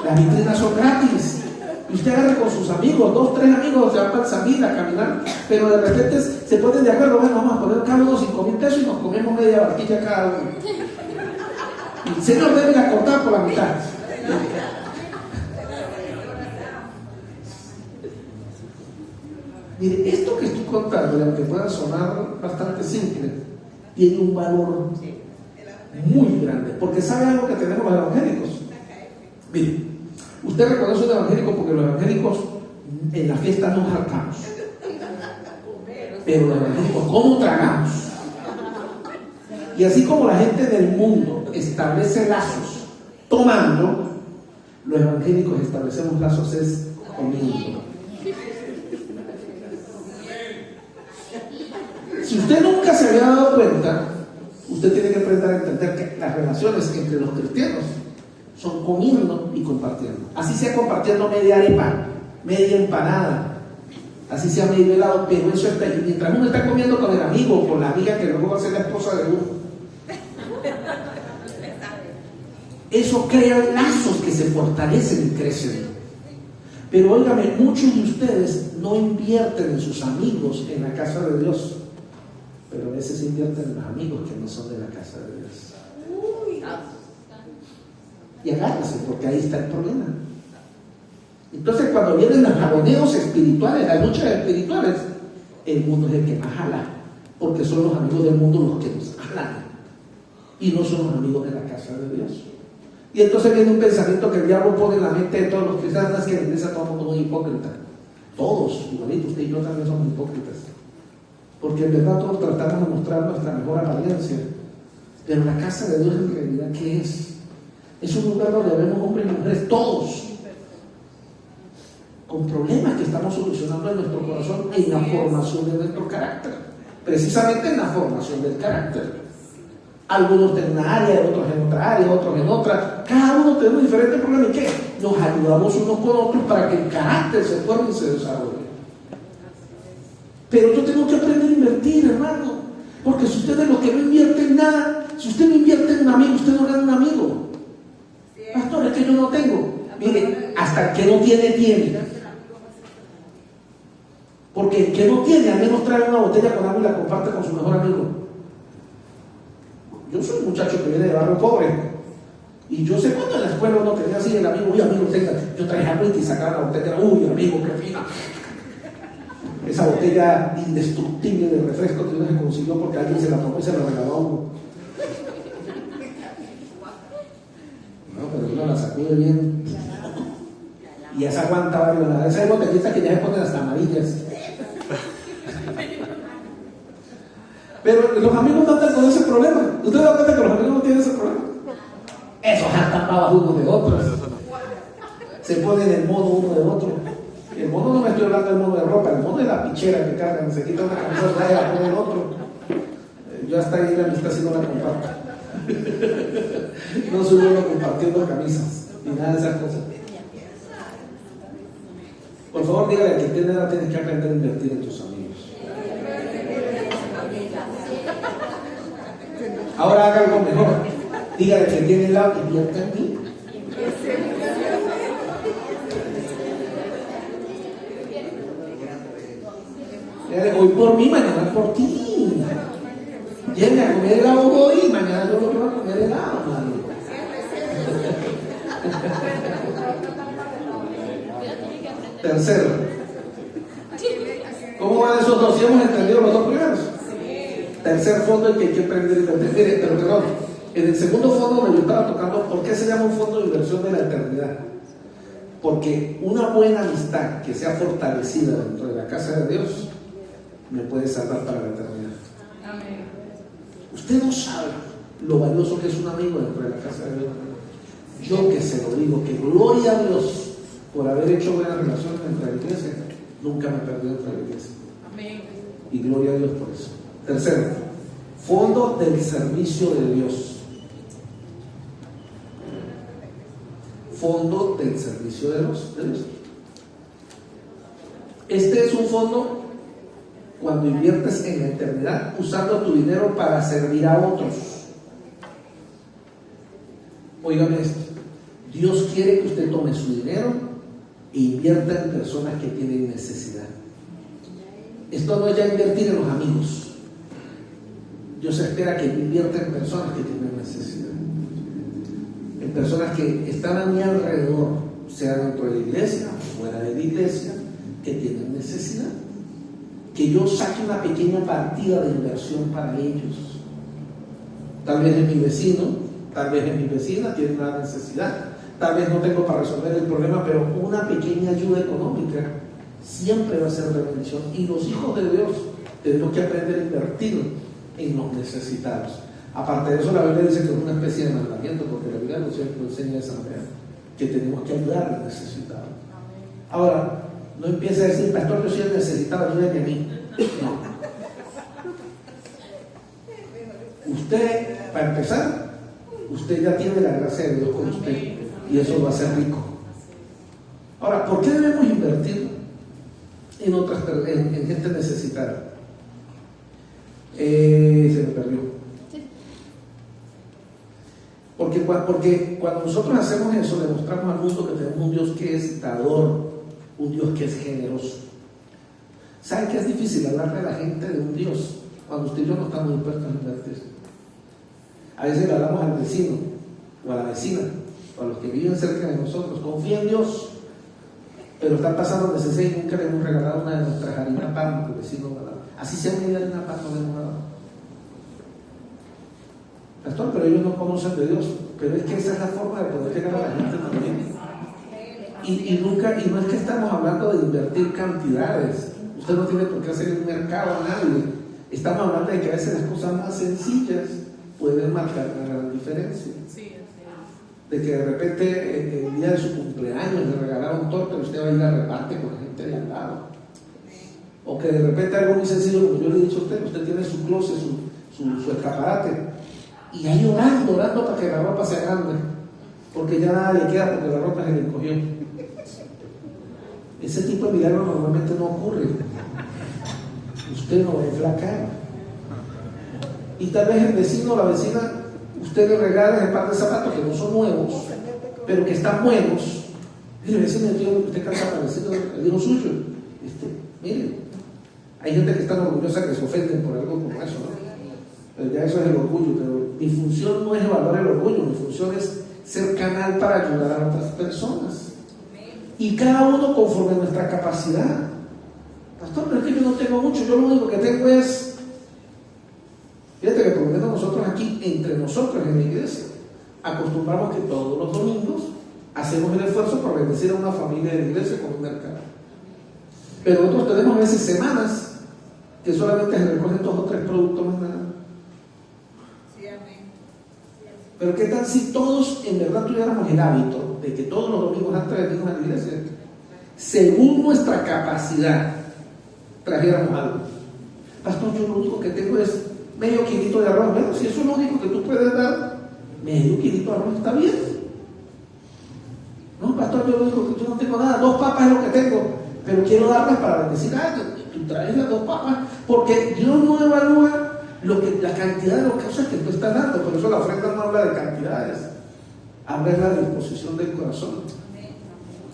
Las vitrinas son gratis. Y usted agarra con sus amigos, 2, 3 amigos, se van para el Samil a caminar, pero de repente se ponen de acuerdo, bueno, vamos a poner cada uno 5,000 pesos y nos comemos media barquilla cada uno. Y el Señor debe la cortar por la mitad. Mire, esto que estoy contando, aunque pueda sonar bastante simple, tiene un valor muy grande, porque ¿sabe algo que tenemos los evangélicos? Mire, usted reconoce un evangélico porque los evangélicos en la fiesta nos hartamos, pero los evangélicos, ¿cómo tragamos? Y así como la gente del mundo establece lazos tomando, los evangélicos establecemos lazos es comiendo. Si usted nunca se había dado cuenta, usted tiene que aprender a entender que las relaciones entre los cristianos son comiendo y compartiendo. Así sea compartiendo media arepa, media empanada, así sea medio helado, pero eso está ahí. Mientras uno está comiendo con el amigo o con la amiga que luego va a ser la esposa de uno, eso crea lazos que se fortalecen y crecen. Pero óigame, muchos de ustedes no invierten en sus amigos en la casa de Dios, pero a veces invierten en los amigos que no son de la casa de Dios. Y agárrense, porque ahí está el problema. Entonces, cuando vienen los jaboneos espirituales, las luchas espirituales, el mundo es el que más jala, porque son los amigos del mundo los que nos jalan, y no son los amigos de la casa de Dios. Y entonces viene un pensamiento que el diablo pone en la mente de todos los cristianos, que en la iglesia todo el mundo es muy hipócrita. Todos, igualito, usted y yo también somos hipócritas. Porque en verdad todos tratamos de mostrar nuestra mejor apariencia. Pero la casa de Dios en realidad, ¿qué es? Es un lugar donde vemos hombres y mujeres, todos, con problemas que estamos solucionando en nuestro corazón, en la formación de nuestro carácter. Precisamente en la formación del carácter. Algunos en una área, otros en otra área, otros en otra. Cada uno tiene un diferente problema. ¿Y qué? Nos ayudamos unos con otros para que el carácter se forme y se desarrolle. Pero yo tengo que aprender a invertir, hermano. Porque si usted es de los que no invierte en nada, si usted no invierte en un amigo, usted no gana un amigo. Pastor, es que yo no tengo. Mire, hasta el que no tiene, tiene. Porque el que no tiene, al menos trae una botella con agua y la comparte con su mejor amigo. Yo soy un muchacho que viene de barrio pobre. Y yo sé cuando en la escuela uno tenía así el amigo, uy amigo, tenga, yo traje agua y sacaba la botella, uy amigo, qué fina. Esa botella indestructible de refresco que uno se consiguió porque alguien se la tomó y se la regaló a uno. No, pero uno la sacude bien. Y esa aguanta varios. Esa es botellita que ya se ponen hasta amarillas. Pero los amigos no están con ese problema. ¿Usted da cuenta que los amigos no tienen ese problema? Esos están para unos de otros. Se ponen el mono uno de otro. El mono no me estoy hablando del mono de ropa, el mono de la pichera que cargan. Se quita una camisa y la pone el otro. Yo hasta ahí la amistad si no la comparto. No soy bueno compartiendo camisas ni nada de esas cosas. Por favor, dígale que tiene edad, tienes que aprender a invertir en tus amigos. Ahora haga algo mejor. Dígale que tiene edad, invierta en mí. Hoy por mí, mañana por ti. Llévame a comer helado hoy, mañana yo lo voy a comer helado, madre. Tercero, ¿cómo van esos dos? ¿Sí hemos entendido los dos primeros? Tercer fondo, el que hay que aprender a invertir. Mire, pero perdón, en el segundo fondo donde yo estaba tocando, ¿por qué se llama un fondo de inversión de la eternidad? Porque una buena amistad que sea fortalecida dentro de la casa de Dios me puede salvar para la eternidad. Amén. Usted no sabe lo valioso que es un amigo dentro de la casa de Dios. Yo que se lo digo, que gloria a Dios por haber hecho buenas relaciones entre la iglesia, nunca me perdí dentro de la iglesia. Amén. Y gloria a Dios por eso. Tercero, fondo del servicio de Dios. Fondo del servicio de Dios. Este es un fondo cuando inviertes en la eternidad usando tu dinero para servir a otros. Óigame esto. Dios quiere que usted tome su dinero e invierta en personas que tienen necesidad. Esto no es ya invertir en los amigos. Dios espera que invierta en personas que tienen necesidad, en personas que están a mi alrededor, sea dentro de la iglesia o fuera de la iglesia, que tienen necesidad. Que yo saque una pequeña partida de inversión para ellos. Tal vez es mi vecino, tal vez es mi vecina, tiene una necesidad. Tal vez no tengo para resolver el problema, pero una pequeña ayuda económica siempre va a ser de bendición. Y los hijos de Dios tenemos que aprender a invertir en los necesitados. Aparte de eso, la Biblia dice que es una especie de mandamiento, porque la Biblia nos enseña de esa manera, que tenemos que ayudar al necesitado. Ahora, no empiece a decir, pastor, yo soy el necesitado, ayúdame a mí. No. Usted, para empezar, usted ya tiene la gracia de Dios con usted, y eso lo hace rico. Ahora, ¿por qué debemos invertir en gente necesitada? Se me perdió. Porque cuando nosotros hacemos eso, le mostramos al mundo que tenemos un Dios que es dador, un Dios que es generoso. ¿Saben que es difícil hablarle a la gente de un Dios cuando usted y yo no estamos dispuestos a invertir? A veces le hablamos al vecino o a la vecina o a los que viven cerca de nosotros, confía en Dios, pero están pasando necesidad y nunca le hemos regalado una de nuestras harinas pan, porque el vecino va a dar. Así sea una harina pan, no le hemos dado. Pastor, pero ellos no conocen de Dios. Pero es que esa es la forma de poder llegar a la gente también. Y no es que estamos hablando de invertir cantidades. Usted no tiene por qué hacer un mercado a nadie. Estamos hablando de que a veces las cosas más sencillas pueden marcar una gran diferencia. De que de repente el día de su cumpleaños le regalaron torta y usted va a ir a reparte con la gente de al lado. O que de repente algo muy sencillo, como yo le he dicho a usted, usted tiene su closet, su escaparate, y ahí orando para que la ropa sea grande, porque ya nada le queda porque la ropa se le encogió. Ese tipo de milagro normalmente no ocurre. Usted no ve flacar. Y tal vez el vecino o la vecina, usted le regala el par de zapatos que no son nuevos, pero que están buenos. Mire, ese es el Dios que usted canta parecido al Dios suyo. Mire, hay gente que es tan orgullosa que se ofenden por algo como eso, ¿no? Pero ya eso es el orgullo, pero mi función no es evaluar el orgullo, mi función es ser canal para ayudar a otras personas. Y cada uno conforme a nuestra capacidad. Pastor, pero es que yo no tengo mucho, yo lo único que tengo es... Fíjate que por lo menos nosotros aquí, entre nosotros en la iglesia, acostumbramos que todos los domingos hacemos el esfuerzo por bendecir a una familia de la iglesia con un mercado. Pero nosotros tenemos a veces semanas que solamente se recogen 2 o 3 productos más nada. Sí, amén. Pero ¿qué tal si todos en verdad tuviéramos el hábito de que todos los domingos antes de venirnos a la iglesia, según nuestra capacidad, trajéramos algo? Pastor, yo lo único que tengo es medio kilito de arroz. Bueno, si eso es lo único que tú puedes dar, medio kilito de arroz está bien. No, pastor, yo no tengo nada, 2 papas es lo que tengo, pero quiero darlas para bendecir a alguien. Tú traes las 2 papas, porque Dios no evalúa la cantidad de las cosas que tú estás dando. Por eso la ofrenda no habla de cantidades, habla de la disposición del corazón.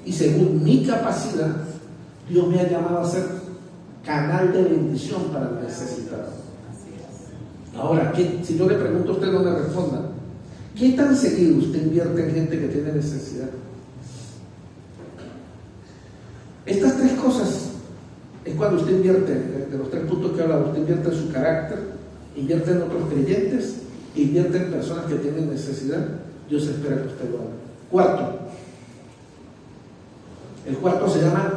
Y según mi capacidad, Dios me ha llamado a ser canal de bendición para el necesitado. Ahora, si yo le pregunto a usted, no me responda, ¿qué tan seguido usted invierte en gente que tiene necesidad? Estas 3 cosas es cuando usted invierte, de los 3 puntos que he hablado, usted invierte en su carácter, invierte en otros creyentes, invierte en personas que tienen necesidad. Dios espera que usted lo haga. Cuarto, el cuarto se llama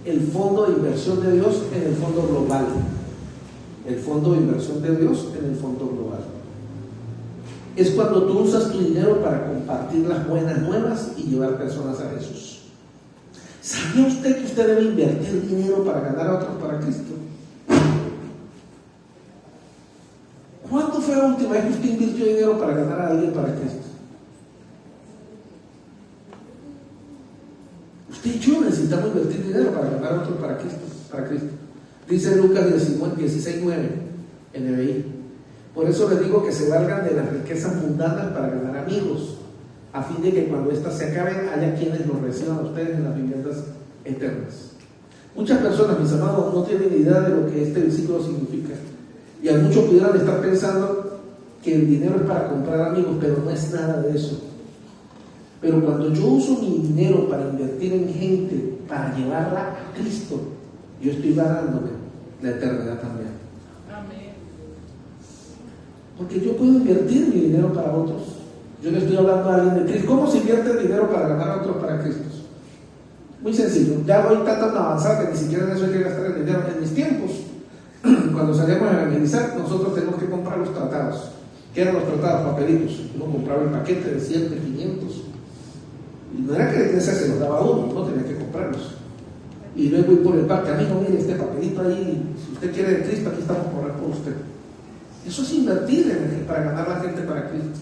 el fondo de inversión de Dios en el fondo global. El fondo de inversión de Dios en el fondo global. Es cuando tú usas tu dinero para compartir las buenas nuevas y llevar personas a Jesús. ¿Sabía usted que usted debe invertir dinero para ganar a otros para Cristo? ¿Cuándo fue la última vez que usted invirtió dinero para ganar a alguien para Cristo? Usted y yo necesitamos invertir dinero para ganar a otros para Cristo. Dice Lucas 16:9 NBI. Por eso les digo que se valgan de las riquezas mundanas para ganar amigos, a fin de que cuando éstas se acaben haya quienes los reciban a ustedes en las viviendas eternas. Muchas personas, mis amados, no tienen ni idea de lo que este versículo significa. Y a muchos pudieran estar pensando que el dinero es para comprar amigos, pero no es nada de eso. Pero cuando yo uso mi dinero para invertir en gente, para llevarla a Cristo, yo estoy ganándome la eternidad también. Amén. Porque yo puedo invertir mi dinero para otros. Yo le estoy hablando a alguien de Cristo. ¿Cómo se invierte el dinero para ganar a otros para Cristo? Muy sencillo. Ya voy tan avanzado que ni siquiera en eso hay que gastar el dinero. En mis tiempos, cuando salíamos a evangelizar, nosotros teníamos que comprar los tratados. ¿Qué eran los tratados? Papelitos. Uno compraba el paquete de 100, de 500. Y no era que la iglesia se los daba a uno tenía que comprarlos. Y luego ir por el parque, amigo, mire este papelito ahí, si usted quiere de Cristo, aquí estamos por orar por usted. Eso es invertir para ganar a la gente para Cristo.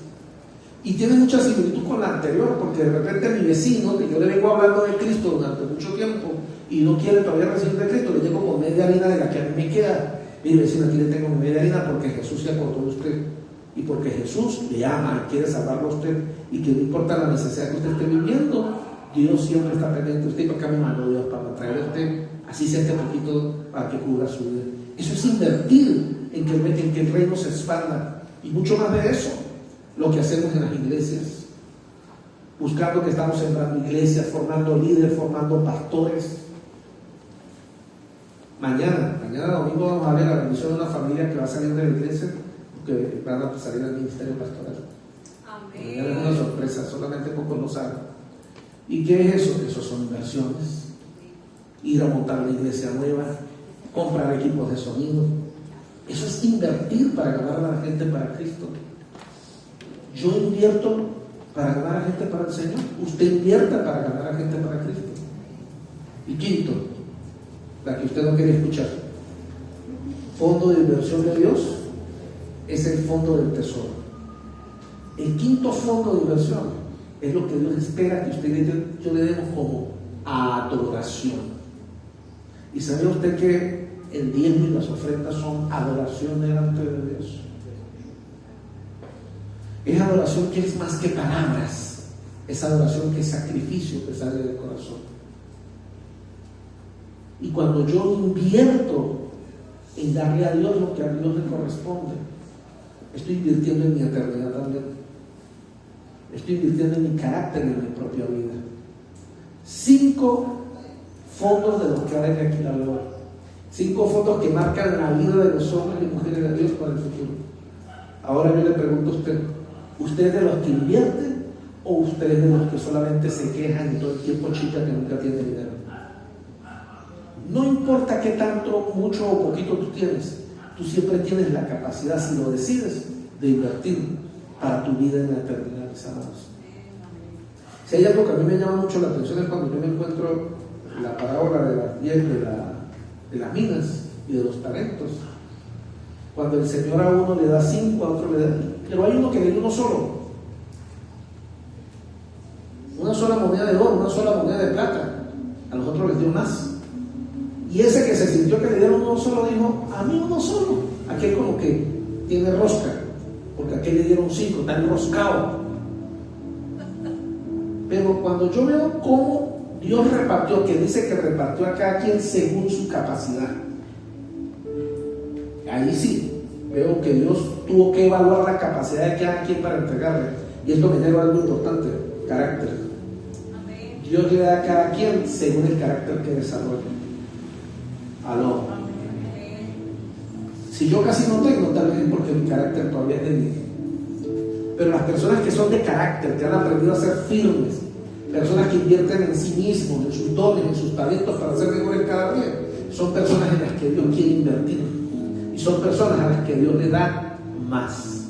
Y tiene mucha similitud con la anterior, porque de repente mi vecino, que yo le vengo hablando de Cristo durante mucho tiempo y no quiere todavía recibir de Cristo, le llego con media harina de la que a mí me queda. Mire, vecino, aquí le tengo mi media harina porque Jesús se acordó de usted y porque Jesús le ama y quiere salvarlo a usted, y que no importa la necesidad que usted esté viviendo, Dios siempre está pendiente de usted y para acá me mandó Dios para traerle a usted, así sea este poquito, para que cubra su vida. Eso es invertir en que el reino se expanda. Y mucho más de eso, lo que hacemos en las iglesias, buscando que estamos sembrando iglesias, formando líderes, formando pastores. Mañana domingo vamos a ver la bendición de una familia que va a salir de la iglesia, que van a salir al ministerio pastoral. Amén. Mañana es una sorpresa, solamente pocos lo saben. ¿Y qué es eso? Eso son inversiones. Ir a montar una iglesia nueva, comprar equipos de sonido. Eso es invertir para ganar a la gente para Cristo. Yo invierto para ganar a gente para el Señor. Usted invierta para ganar a gente para Cristo. Y quinto, la que usted no quiere escuchar, fondo de inversión de Dios es el fondo del tesoro. El quinto fondo de inversión es lo que Dios espera que usted y yo le demos como adoración. ¿Y sabe usted que el diezmo y las ofrendas son adoración delante de Dios? Es adoración que es más que palabras. esa adoración que es sacrificio que sale del corazón. Y cuando yo invierto en darle a Dios lo que a Dios le corresponde, estoy invirtiendo en mi eternidad también. Estoy invirtiendo en mi carácter y en mi propia vida. 5 fondos de los que ahora aquí la veo. 5 fondos que marcan la vida de los hombres y mujeres de Dios para el futuro. Ahora yo le pregunto a usted, ¿usted es de los que invierten o usted es de los que solamente se quejan y todo el tiempo chica que nunca tiene dinero? No importa qué tanto, mucho o poquito tú tienes, tú siempre tienes la capacidad, si lo decides, de invertir para tu vida en la eternidad, mis amados. Si hay algo que a mí me llama mucho la atención es cuando yo me encuentro la parábola de las 10 de las minas y de los talentos. Cuando el Señor a uno le da 5, a otro le da, pero hay uno que le dio uno solo, una sola moneda de oro, una sola moneda de plata, a los otros les dio más. Y ese que se sintió que le dieron uno solo dijo, a mí uno solo. Aquel como que tiene rosca, porque a aquel le dieron 5, está enroscado. Pero cuando yo veo cómo Dios repartió, que dice que repartió a cada quien según su capacidad, ahí sí veo que Dios tuvo que evaluar la capacidad de cada quien para entregarle. Y esto me lleva a algo importante: carácter. Amén. Dios le da a cada quien según el carácter que desarrolla. Aló. Amén. Si yo casi no tengo, tal vez es porque mi carácter todavía es débil. Pero las personas que son de carácter, que han aprendido a ser firmes, personas que invierten en sí mismos, en sus dones, en sus talentos para ser mejores cada día, son personas en las que Dios quiere invertir. Y son personas a las que Dios le da más.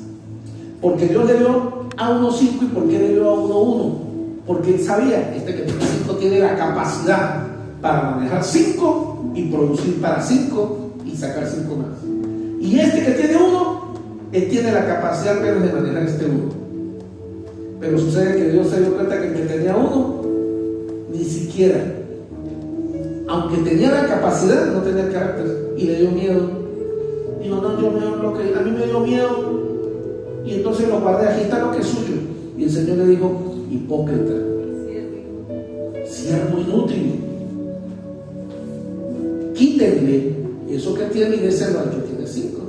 Porque Dios le dio a uno 5 y ¿por qué le dio a uno 1? Porque Él sabía, este que tiene 5 tiene la capacidad para manejar 5 y producir para 5 y sacar 5 más. Y este que tiene 1, Él tiene la capacidad apenas de manejar este 1. Pero sucede que Dios se dio cuenta que el que tenía 1, ni siquiera, aunque tenía la capacidad, no tenía el carácter y le dio miedo. Digo, no, yo veo lo que a mí me dio miedo y entonces lo guardé, aquí está lo que es suyo. Y el Señor le dijo, hipócrita, siervo inútil, quítenle eso que tiene y déselo al que tiene 5.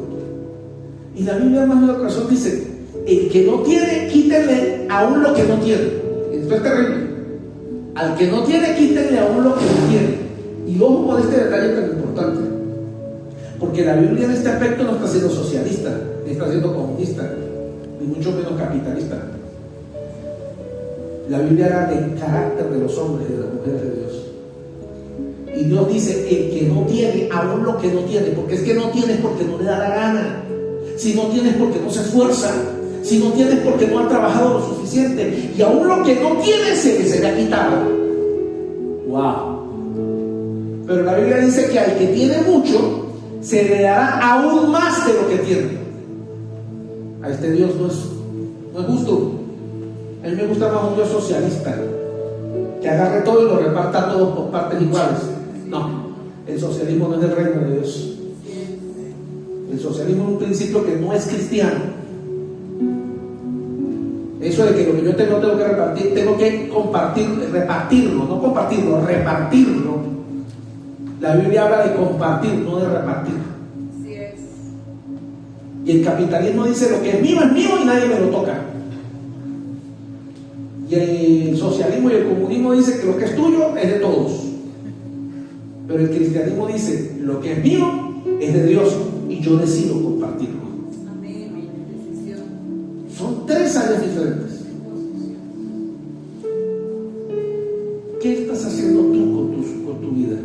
Y la Biblia más de una ocasión dice, el que no tiene, quítenle aún lo que no tiene. Esto es terrible. Al que no tiene, quítenle aún lo que no tiene. Y ojo con este detalle tan importante, porque la Biblia en este aspecto no está siendo socialista, ni está siendo comunista, ni mucho menos capitalista. La Biblia habla del carácter de los hombres y de las mujeres de Dios. Y Dios dice, el que no tiene, aún lo que no tiene, porque es que no tienes porque no le da la gana, si no tienes porque no se esfuerza, si no tienes porque no ha trabajado lo suficiente, y aún lo que no tiene se le ha quitado. Wow. Pero la Biblia dice que al que tiene mucho se le dará aún más de lo que tiene. A este Dios no es justo. A mí me gusta más un Dios socialista, que agarre todo y lo reparta a todos por partes iguales. No, el socialismo no es del reino de Dios. El socialismo es un principio que no es cristiano. Eso de que lo que yo tengo que repartir, tengo que compartir, repartirlo, no compartirlo, repartirlo. La Biblia habla de compartir, no de repartir. Así es. Y el capitalismo dice, lo que es mío y nadie me lo toca. Y el socialismo y el comunismo dice que lo que es tuyo es de todos. Pero el cristianismo dice, lo que es mío es de Dios y yo decido compartirlo. Amén. Decisión. Son 3 áreas diferentes. ¿Qué estás haciendo tú con tu vida?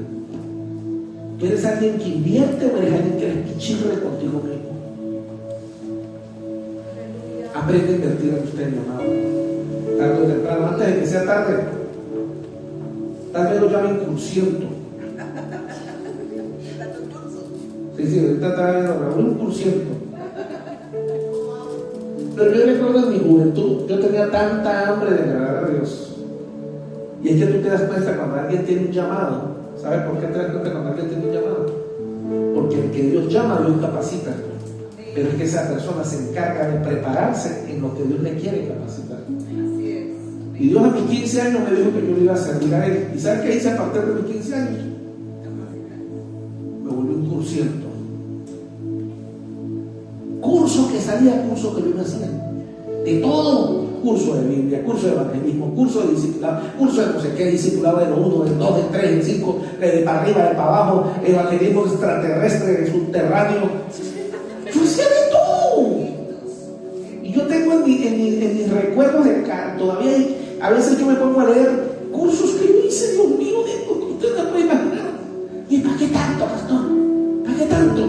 ¿Tú eres alguien que invierte o eres alguien que eres pichirre contigo mismo? Aprende a invertir en usted, mi amado. Tarde o temprano, antes de que sea tarde. Tal vez lo llamen cursiento. Sí, ahorita está viendo Raúl, cursiento. Pero yo recuerdo en mi juventud, yo tenía tanta hambre de agradar a Dios. Y es que tú te das cuenta cuando alguien tiene un llamado. ¿Sabes por qué te das cuenta cuando alguien tiene un llamado? Porque el que Dios llama, Dios capacita. Pero es que esa persona se encarga de prepararse en lo que Dios le quiere capacitar. Así es. Y Dios a mis 15 años me dijo que yo le iba a servir a Él. ¿Y sabe qué hice a partir de mis 15 años? Me volví un cursiento. Curso que salía, curso que yo me hacía. De todo. Curso de Biblia, curso de evangelismo, curso de discipulado, curso de no sé qué, discipulado de lo 1, del 2, del 3, del 5, de para arriba, de para abajo, evangelismo extraterrestre, subterráneo. Yo hacía de todo. Y yo tengo en mis recuerdos de acá, todavía a veces yo me pongo a leer cursos que yo hice, Dios mío, usted no puede imaginar. ¿Y para qué tanto, pastor? ¿Para qué tanto?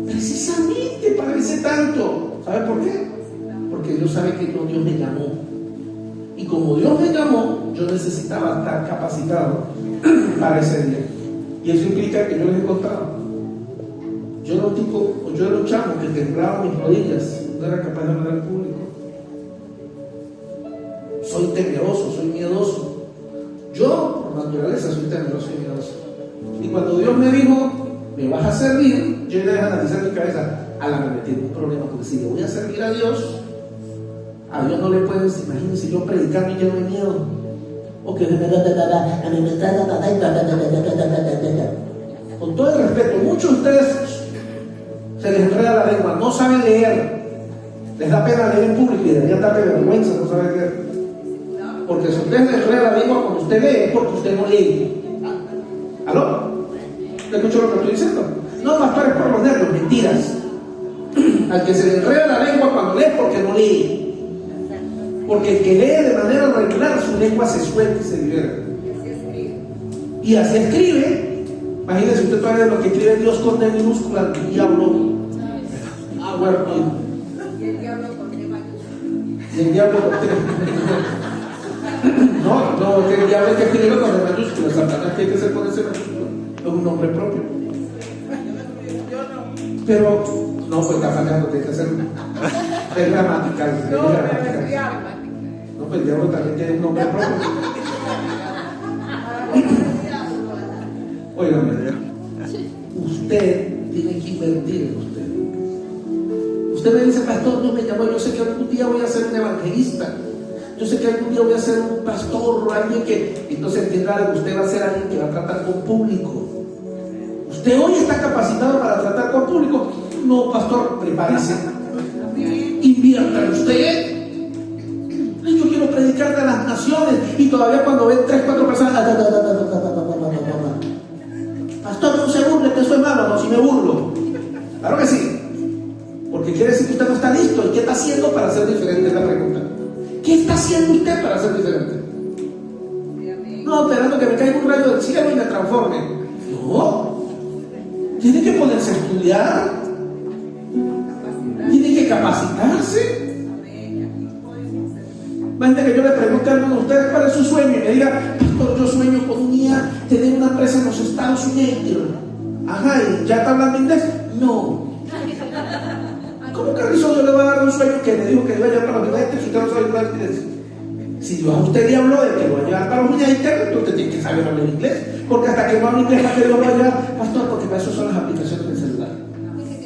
Precisamente para ese tanto. ¿Sabe por qué? Porque Dios sabe que Dios me llamó. Y como Dios me llamó, yo necesitaba estar capacitado para ese día. Y eso implica que yo les he contado. Yo era un tipo, yo era un chamo que temblaba mis rodillas, no era capaz de hablar al público. Soy temeroso, soy miedoso. Yo, por naturaleza, soy temeroso y miedoso. Y cuando Dios me dijo, me vas a servir, yo le dejé analizar en mi cabeza, me metí en un problema, porque si le voy a servir a Dios no le puedes, imagínense yo predicando y lleno de miedo. O que con todo el respeto, muchos de ustedes se les enreda la lengua, no saben leer, les da pena leer en público y deberían darle vergüenza no saber leer. Porque si usted les enreda la lengua cuando usted lee, es porque usted no lee. ¿Aló? ¿Le escucho lo que estoy diciendo? No, pastor, es por los nervios, mentiras. Al que se le enreda la lengua cuando lee es porque no lee. Porque el que lee de manera regular, su lengua se suelta y se libera. Y así escribe. Imagínense usted todavía lo que escribe Dios con D minúscula, el diablo. Bueno. Y el diablo con D mayúscula. Y el diablo con D. No, que el diablo hay que escribirlo con D mayúscula. Satanás tiene que ser con ese mayúscula. Es un nombre propio. Pero, no, pues está fallando, tiene que ser. Es gramatical. No, pero es diablo. No, pues el diablo también tiene un nombre propio. Óigame, usted tiene que invertir en usted. Usted me dice, pastor, no me llamó, yo sé que algún día voy a ser un evangelista. Yo sé que algún día voy a ser un pastor o alguien que... Entonces entienda algo, usted va a ser alguien que va a tratar con público. ¿Usted hoy está capacitado para tratar con público? No, pastor, prepárese. Invierta en usted. Ay, yo quiero predicar de las naciones y todavía cuando ven 3, 4 personas, pastor, no se burle, que eso es malo. No, si me burlo. Claro que sí. Porque quiere decir que usted no está listo. ¿Y qué está haciendo para ser diferente? Es la pregunta. ¿Qué está haciendo usted para ser diferente? No, esperando que me caiga un rayo del cielo y me transforme. No. Tiene que ponerse a estudiar. Tiene que capacitarse. Imagínate que yo le pregunte a alguno de ustedes cuál es su sueño y me diga, pastor, yo sueño con un día tener una empresa en los Estados Unidos. Ajá, ¿y ya está hablando inglés? No. ¿Cómo que Rizzo yo le va a dar un sueño que me dijo que iba a llevar para los United si usted no sabe hablar inglés? Si Dios a usted le habló de que lo va a llevar para los United, entonces usted tiene que saber hablar inglés. Porque hasta que no hable inglés, ¿para qué Dios lo va a llevar? Pastor, porque para eso son las aplicaciones del celular.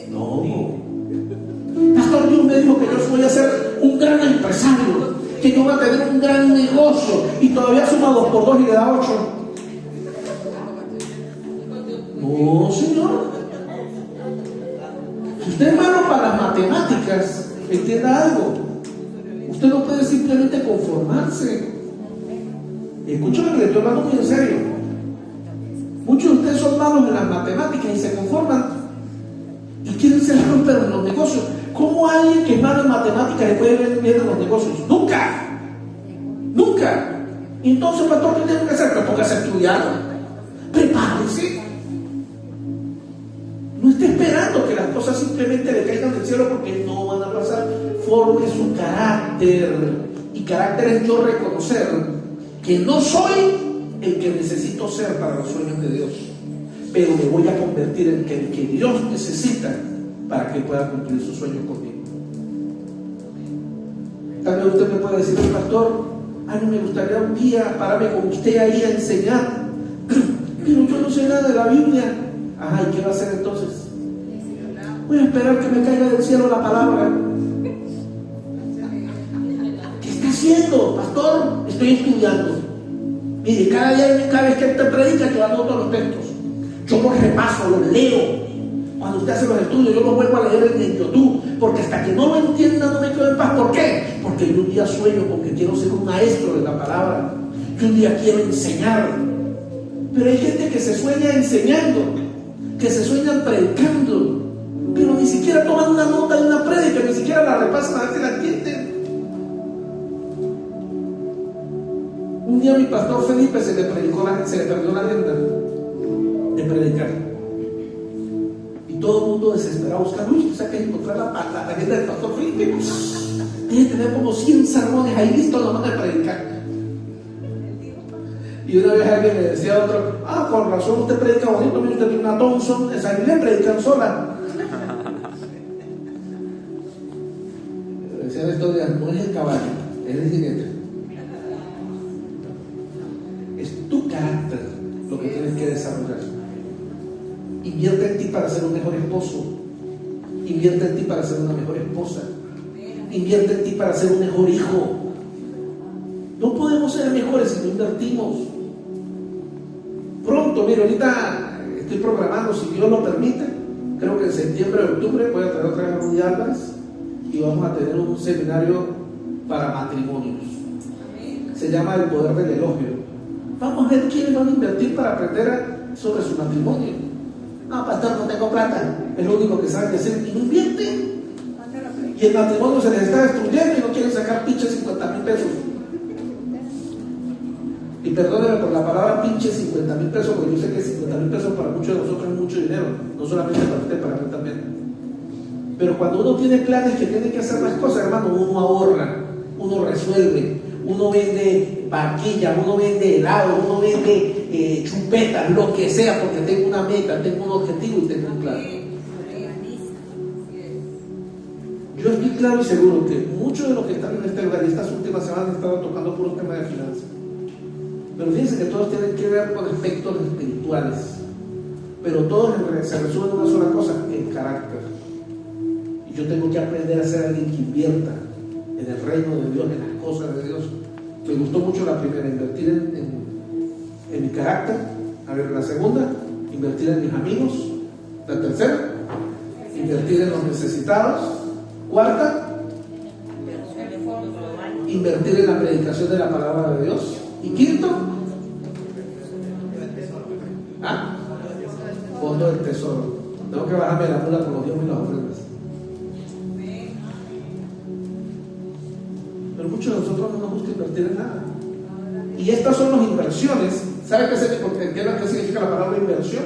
No. Pastor, Dios me dijo que yo voy a ser un gran empresario, que yo voy a tener un gran negocio, y todavía suma 2 por 2 y le da 8. No, señor. Si usted es malo para las matemáticas, entienda algo. Usted no puede simplemente conformarse. Escúchame que le estoy hablando muy en serio. Muchos de ustedes son malos en las matemáticas y se conforman y quieren ser prósperos en los negocios. ¿Cómo alguien que es malo en matemáticas le puede ver bien en los negocios? ¡Nunca! ¡Nunca! Y entonces, pastor, ¿qué tengo que hacer? Pues póngase a estudiar. Prepárese. No esté esperando que las cosas simplemente le caigan del cielo, porque no van a pasar. Forme su carácter. Y carácter es yo reconocer que no soy el que necesito ser para los sueños de Dios, pero me voy a convertir en el que Dios necesita para que pueda cumplir sus sueños conmigo. Tal vez usted me puede decir, pastor, a mí me gustaría un día pararme con usted ahí a enseñar, pero yo no sé nada de la Biblia. Ajá, ¿y qué va a hacer entonces? Voy a esperar que me caiga del cielo la palabra. ¿Qué está haciendo, pastor? estoy estudiando. Mire, cada vez que usted predica, yo anoto los textos. Yo los repaso, los leo. Cuando usted hace los estudios, yo los vuelvo a leer en YouTube. Porque hasta que no lo entienda, no me quedo en paz. ¿Por qué? Porque yo un día sueño porque quiero ser un maestro de la palabra. Yo un día quiero enseñar. Pero hay gente que se sueña enseñando, que se sueñan predicando, pero ni siquiera toman una nota de una prédica, ni siquiera la repasan a ver si la entienden. Un día mi pastor Felipe se le perdió la agenda de predicar. Y todo el mundo desesperado buscando, uy, o sea que encontrar la agenda del pastor Felipe. Tiene que tener como 100 sermones ahí listos a la mano de predicar. Y una vez alguien me decía a otro, con razón usted predica bonito, mire usted tiene una Thompson, esa Biblia predican sola. Decían estos días, no es el caballo, es el jinete. Es tu carácter lo que tienes que desarrollar. Invierte en ti para ser un mejor esposo. Invierte en ti para ser una mejor esposa. Invierte en ti para ser un mejor hijo. No podemos ser mejores si no invertimos. Pronto, mire, ahorita estoy programando, si Dios lo permite, creo que en septiembre o octubre voy a traer otra vez a Rudy Álvarez y vamos a tener un seminario para matrimonios. Se llama El Poder del Elogio. Vamos a ver quiénes van a invertir para aprender sobre su matrimonio. No, pastor, no tengo plata, es lo único que saben hacer y no invierten. Y el matrimonio se les está destruyendo y no quieren sacar pinches 50,000 pesos. Y perdónenme por la palabra pinche 50,000 pesos, porque yo sé que 50,000 pesos para muchos de nosotros es mucho dinero, no solamente para usted, para mí también. Pero cuando uno tiene planes que tiene que hacer las cosas, hermano, uno ahorra, uno resuelve, uno vende vaquilla, uno vende helado, uno vende chupetas, lo que sea, porque tengo una meta, tengo un objetivo y tengo un plan. Yo estoy claro y seguro que muchos de los que están en este lugar y estas últimas semanas han estado tocando por un tema de finanzas. Pero fíjense que todos tienen que ver con aspectos espirituales, pero todos se resumen en una sola cosa: el carácter. Y yo tengo que aprender a ser alguien que invierta en el reino de Dios, en las cosas de Dios. Me gustó mucho la primera, invertir en mi carácter. A ver, la segunda, invertir en mis amigos. La tercera, invertir en los necesitados. Cuarta, invertir en la predicación de la palabra de Dios. Y quinto, fondo del tesoro. Tengo que bajarme la mula con los diezmos y las ofrendas. Pero muchos de nosotros no nos gusta invertir en nada. Y estas son las inversiones. ¿Sabe qué significa la palabra inversión?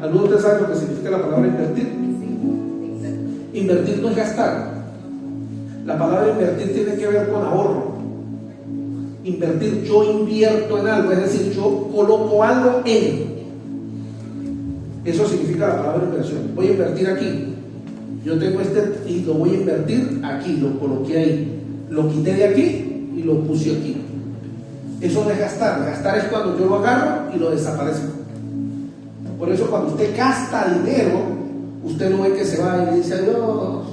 ¿Alguno de ustedes sabe lo que significa la palabra invertir? Invertir no es gastar. La palabra invertir tiene que ver con ahorro. Invertir, yo invierto en algo, es decir, yo coloco algo en. Eso significa la palabra inversión. Voy a invertir aquí. Yo tengo y lo voy a invertir aquí, lo coloqué ahí. Lo quité de aquí y lo puse aquí. Eso no es gastar. Gastar es cuando yo lo agarro y lo desaparezco. Por eso cuando usted gasta dinero, usted no ve que se va y le dice adiós.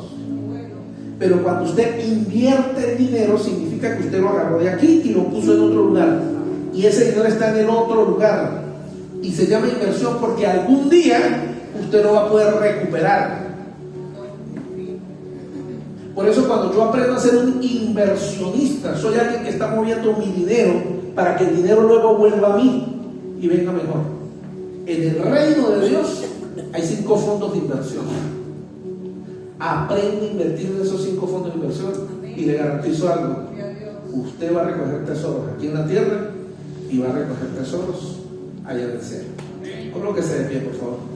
Pero cuando usted invierte el dinero, significa que usted lo agarró de aquí y lo puso en otro lugar. Y ese dinero está en el otro lugar. Y se llama inversión porque algún día usted lo va a poder recuperar. Por eso cuando yo aprendo a ser un inversionista, soy alguien que está moviendo mi dinero para que el dinero luego vuelva a mí y venga mejor. En el reino de Dios hay 5 fondos de inversión. Aprende a invertir en esos 5 fondos de inversión y le garantizo algo: usted va a recoger tesoros aquí en la tierra y va a recoger tesoros allá en el cielo. Colóquese de pie, por favor.